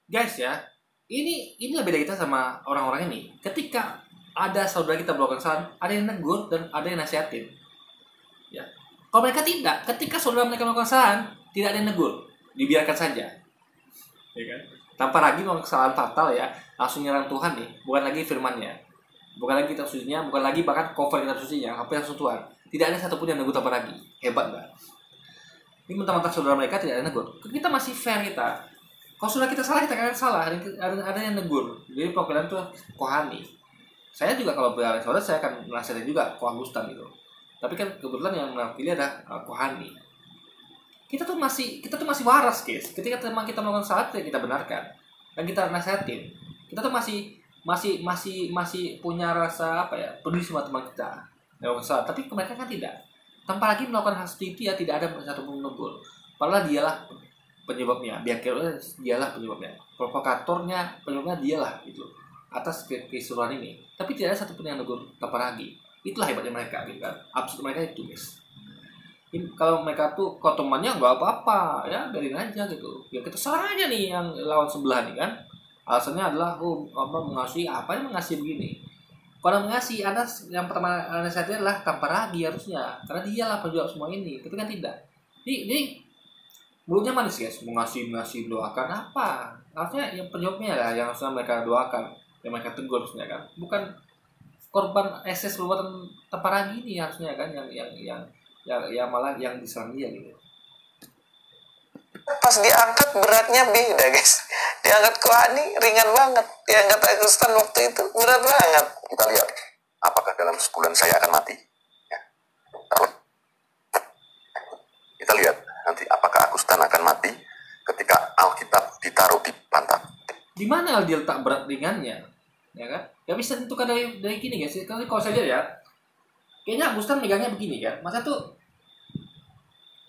guys ya, ini beda kita sama orang-orang ini. Ketika ada saudara kita melakukan kesalahan, ada yang negur dan ada yang nasihatin. Ya, kalau mereka tidak, ketika saudara mereka melakukan kesalahan, tidak ada yang negur, dibiarkan saja. Ya kan? Tanpa lagi melakukan kesalahan fatal ya, langsung nyerang Tuhan nih, bukan lagi firman-Nya, bukan lagi kitab sucinya, bukan lagi bahkan cover kitab sucinya, apa yang Tuhan. Tidak ada satupun yang negur tanpa lagi. Hebat nggak? Ini mentah-mentah saudara mereka tidak ada negur. Kita masih fair kita. Kalau saudara kita salah, kita katakan salah. Ada yang negur. Jadi pokoknya itu kohani. Saya juga kalau berada saudara, saya akan nasihatin juga Agustan gitu. Tapi kan kebetulan yang mewakili ada kohani. Kita tuh masih waras, guys. Ketika teman kita melakukan salah, kita benarkan dan kita nasihatin. Kita tuh masih punya rasa peduli sama teman kita yang melakukan salah. Tapi mereka kan tidak. Tanpa lagi melakukan hal seperti itu ya, tidak ada satupun menegur. Padahal dialah penyebabnya. Dialah penyebabnya. Provokatornya, penyebabnya dialah gitu. Atas keseluruhan ini. Tapi tidak ada satupun yang negur tanpa lagi. Itulah hebatnya mereka gitu kan. Absurd mereka itu, guys. Kalau mereka tuh temannya nggak apa-apa ya, biarin aja gitu ya, kita salah aja nih yang lawan sebelah nih kan, alasannya adalah mengasihi begini. Kalau mengasihi, Anda yang pertama nasihatnya adalah tanpa ragu harusnya, karena dialah penjawab semua ini. Tapi kan tidak, ini mulutnya manis guys, mengasihi doakan apa, harusnya yang penjawabnya lah yang harusnya mereka doakan, yang mereka tegur harusnya kan, bukan korban ekses perbuatan tanpa ragu ini harusnya kan, yang malah yang diserang dia gitu. pas diangkat beratnya beda guys. Diangkat Kohani ringan banget, diangkat Agustan waktu itu berat banget. Kita lihat apakah dalam sebulan saya akan mati ya. Kita lihat nanti apakah Agustan akan mati ketika Alkitab ditaruh di pantat. Di mana dia letak berat ringannya, ya kan? Gak bisa tentukan dari gini guys. Kalau saya lihat ya, kayaknya Agustan megangnya begini kan. Masa tuh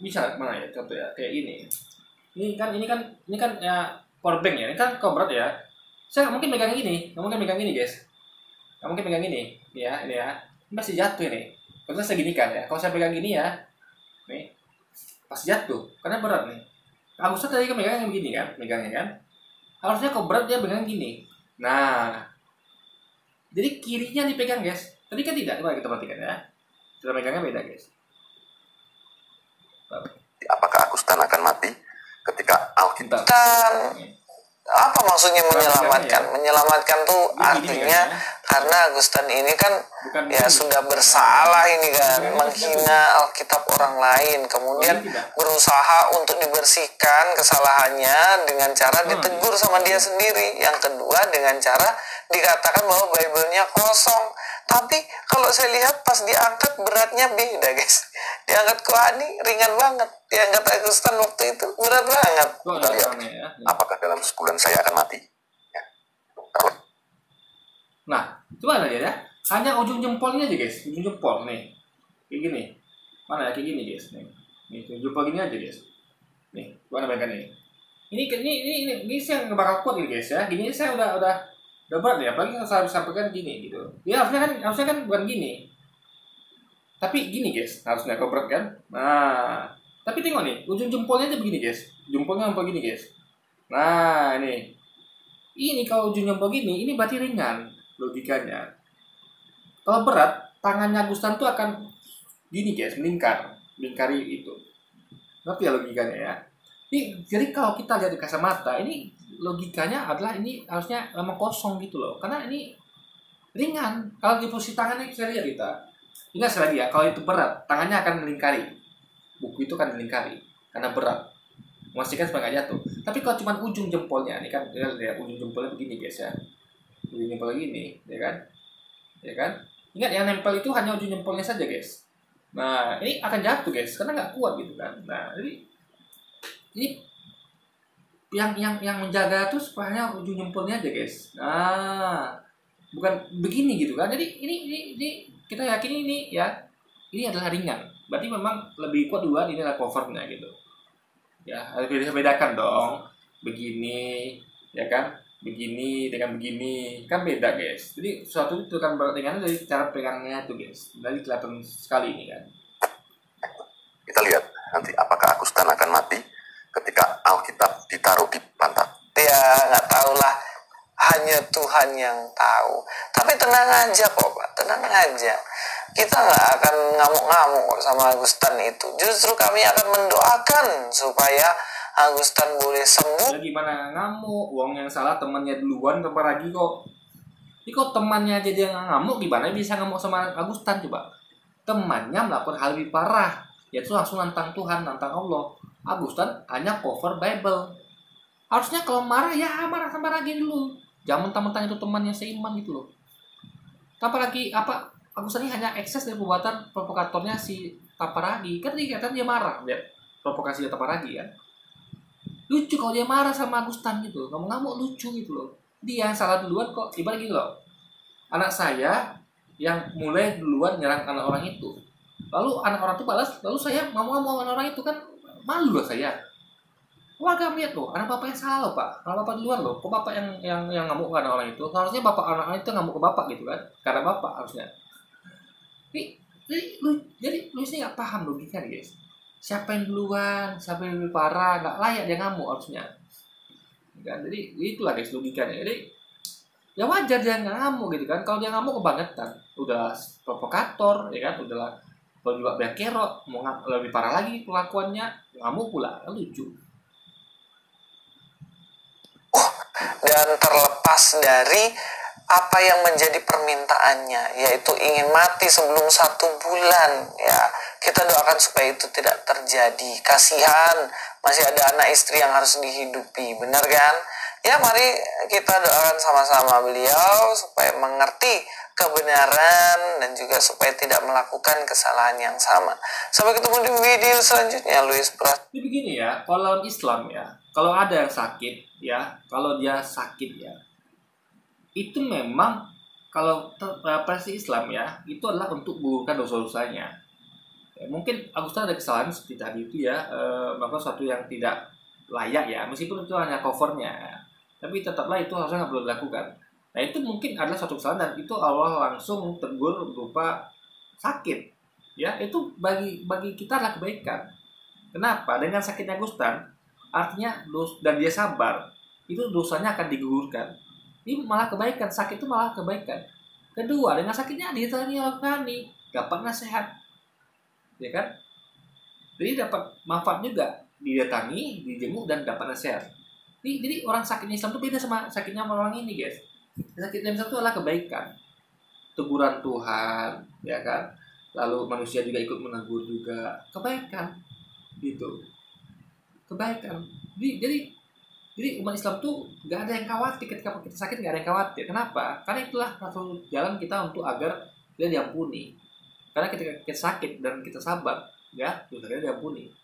bisa mana ya contoh ya, kayak gini. Ini kan ya powerbank ya. Ini kan kok berat ya. Saya nggak mungkin megang gini, guys. Nggak mungkin megang ini. Ya, ini ya. Ini masih jatuh ini. Kalau saya gini kan ya. Kalau saya pegang gini ya, nih pasti jatuh karena berat nih. Agustan tadi kan megangnya begini kan, megangnya kan. Harusnya kok berat dia pegang gini. Nah, jadi kirinya dipegang guys. Tadi kan tidak. Coba kita perhatikan ya. Cara megangnya beda guys. Apakah Agustan akan mati ketika Alkitab? Apa maksudnya menyelamatkan? Menyelamatkan tuh artinya karena Agustan ini kan ya sudah bersalah ini kan, menghina Alkitab orang lain, kemudian berusaha untuk dibersihkan kesalahannya dengan cara ditegur sama dia sendiri. Yang kedua dengan cara dikatakan bahwa Bible-nya kosong. Tapi kalau saya lihat pas diangkat beratnya beda guys. Diangkat Kohani ringan banget, diangkat Agustan waktu itu berat banget. Kita lihat apakah dalam sebulan saya akan mati ya. Nah, coba lihat ya. Hanya ujung jempolnya aja guys, ujung jempol nih. Kayak gini. Mana ya, kayak gini guys. Nih ujung jempol gini aja guys. Nih, gua nambahin nih. Ini saya nggak bakal kuat nih guys ya. Gini saya udah berat ya, apalagi kalau saya sampaikan gini gitu. Ya harusnya kan bukan gini. Tapi gini guys, harusnya kau berat kan. Nah, tapi tengok nih, ujung jempolnya aja begini guys. Jempolnya sampai gini guys. Nah, ini Ini kalau ujung jempol gini, ini berarti ringan logikanya. Kalau berat, tangannya Agustan tuh akan gini guys, melingkari itu. Ngerti ya logikanya ya? Jadi kalau kita lihat di kacamata, ini logikanya adalah ini harusnya memang kosong gitu loh. Karena ini ringan. Kalau di posisi tangannya kita lihat kita. Ingat sekali lagi ya, kalau itu berat, tangannya akan melingkari. Buku itu akan melingkari karena berat. Memastikan supaya nggak jatuh. Tapi kalau cuma ujung jempolnya, ini kan ya, ujung jempolnya begini guys ya. Ujung jempol gini, ya kan? Ya kan? Ingat yang nempel itu hanya ujung jempolnya saja guys. Nah, ini akan jatuh guys, karena nggak kuat gitu kan. Nah, jadi ini yang menjaga tuh supaya ujung jempolnya aja guys. Nah, bukan begini gitu kan. Jadi ini kita yakin ini ya, ini adalah ringan. Berarti memang lebih kuat duluan, ini adalah covernya gitu. Ya, harus bisa bedakan dong. Begini, ya kan? Begini dengan begini kan beda guys. Jadi suatu itu kan berat ringannya dari cara pegangnya tuh guys. Dari kelihatan sekali ini kan. Kita lihat nanti apakah Agustan akan mati ketika Alkitab ditaruh di pantat. Ya nggak tahu lah, hanya Tuhan yang tahu. Tapi tenang aja kok Pak, tenang aja. Kita nggak akan ngamuk-ngamuk kok sama Agustan itu. Justru kami akan mendoakan supaya Agustan boleh sembuh. Ya gimana ngamuk? Uang yang salah temannya duluan apalagi kok. Ini kok temannya aja dia ngamuk, gimana bisa ngamuk sama Agustan coba? Temannya melakukan hal lebih parah, yaitu langsung nantang Tuhan, nantang Allah. Agustan hanya cover Bible. Harusnya kalau marah ya marah sama lagi dulu. Jangan mentang-mentang itu temannya seiman gitu loh. Tanpa lagi apa? Agustan ini hanya ekses dari perbuatan provokatornya si Taparagi. Kan dia marah, lihat provokasi Taparagi kan. Lucu kalau dia marah sama Agustan gitu, ngamuk lucu gitu loh. Dia yang salah duluan kok, ibarat gitu loh. Anak saya yang mulai duluan nyerang anak orang itu, lalu anak orang itu balas, lalu saya mau anak orang itu kan malu lah saya. Warga melihat loh, anak bapak yang salah loh pak, anak bapak duluan loh, kok bapak yang ngamuk ke anak orang itu, harusnya bapak anak itu ngamuk ke bapak gitu kan, karena bapak harusnya. Jadi lu sih nggak paham logika nih guys. Siapa yang duluan, siapa yang lebih parah, nggak layak dia ngamuk harusnya. Kan? Jadi itulah guys logikanya. Jadi ya wajar dia ngamuk gitu kan. Kalau dia ngamuk kebangetan, udah provokator, ya kan, udahlah. Kalau juga biang kerok, mau lebih parah lagi kelakuannya, ngamuk pula, kan lucu. Dan terlepas dari apa yang menjadi permintaannya, yaitu ingin mati sebelum 1 bulan, ya kita doakan supaya itu tidak terjadi. Kasihan, masih ada anak istri yang harus dihidupi, benar kan? Ya mari kita doakan sama-sama beliau supaya mengerti kebenaran dan juga supaya tidak melakukan kesalahan yang sama. Sampai ketemu di video selanjutnya, Luis Pras. Jadi begini ya, kalau Islam ya, kalau ada yang sakit ya, kalau dia sakit ya, itu memang kalau versi Islam ya, itu adalah untuk menggugurkan dosa-dosanya. Ya, mungkin Agustan ada kesalahan seperti tadi itu ya, melakukan sesuatu yang tidak layak ya, meskipun itu hanya covernya, ya. Tapi tetaplah itu harusnya nggak perlu dilakukan. Nah itu mungkin adalah suatu kesalahan dan itu Allah langsung tegur berupa sakit. Ya itu bagi kita adalah kebaikan. Kenapa? Dengan sakitnya Agustan, artinya dan dia sabar, itu dosanya akan digugurkan. Ini malah kebaikan, sakit itu malah kebaikan. Kedua, dengan sakitnya didatangi oleh kami, dapat nasihat, ya kan? Jadi dapat manfaat juga, didatangi, dijenguk dan dapat nasihat. Jadi orang sakitnya Islam itu beda sama sakitnya orang ini guys. Sakitnya Islam itu adalah kebaikan, teguran Tuhan, ya kan? Lalu manusia juga ikut menegur juga, kebaikan, gitu, kebaikan. Jadi umat Islam tuh gak ada yang khawatir ketika kita sakit, gak ada yang khawatir. Kenapa? Karena itulah satu jalan kita untuk agar kita diampuni. Karena ketika kita sakit dan kita sabar, ya dosa kita diampuni.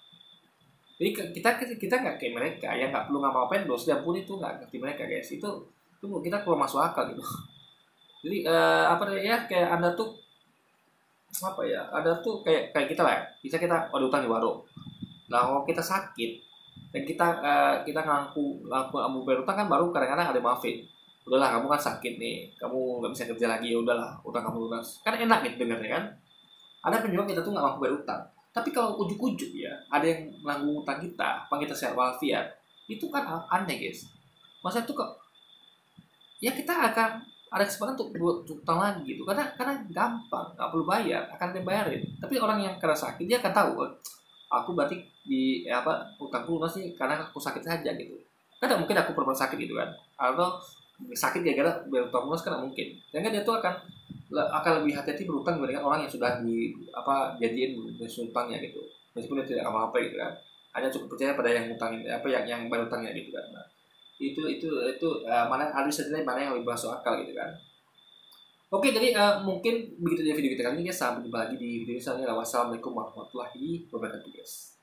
Jadi kita nggak kayak mereka yang nggak perlu ngapa-ngapain dosa diampuni itu nggak ngerti mereka guys. Itu kita perlu masuk akal gitu. Jadi ya kayak Anda tuh apa ya? Ada tuh kayak kita lah. Bisa kita ada utang di warung. Nah kalau kita sakit dan kita ngaku kamu berutang kan baru kadang-kadang ada maafin. Udahlah kamu kan sakit nih, kamu nggak bisa kerja lagi, ya udahlah utang kamu lunas. Kan enak gitu dengarnya kan. Ada penyebab kita tuh nggak mampu berutang. Tapi kalau ujuk-ujuk ya ada yang menanggung utang kita, apa kita sehat walafiat, itu kan aneh guys. Masa itu kok ya kita akan ada kesempatan untuk buat utang lagi gitu, karena gampang, nggak perlu bayar, akan dibayarin. Tapi orang yang kena sakit dia akan tahu, "Oh, aku berarti di utangku lunas nih karena aku sakit saja gitu." Kan mungkin aku pernah sakit gitu kan, atau sakit gara-gara bayar utang lunas kan nggak mungkin. Sehingga dia tuh akan lebih hati-hati berutang dibandingkan orang yang sudah janjiin utangnya gitu, meskipun dia tidak apa-apa gitu kan, hanya cukup percaya pada yang utangin yang bayar utangnya gitu kan. Nah, itu mana harus saja mana yang lebih masuk akal gitu kan. Oke, jadi mungkin begitu dari video kita kali ini guys. Sampai jumpa lagi di video selanjutnya. Wassalamualaikum warahmatullahi wabarakatuh guys.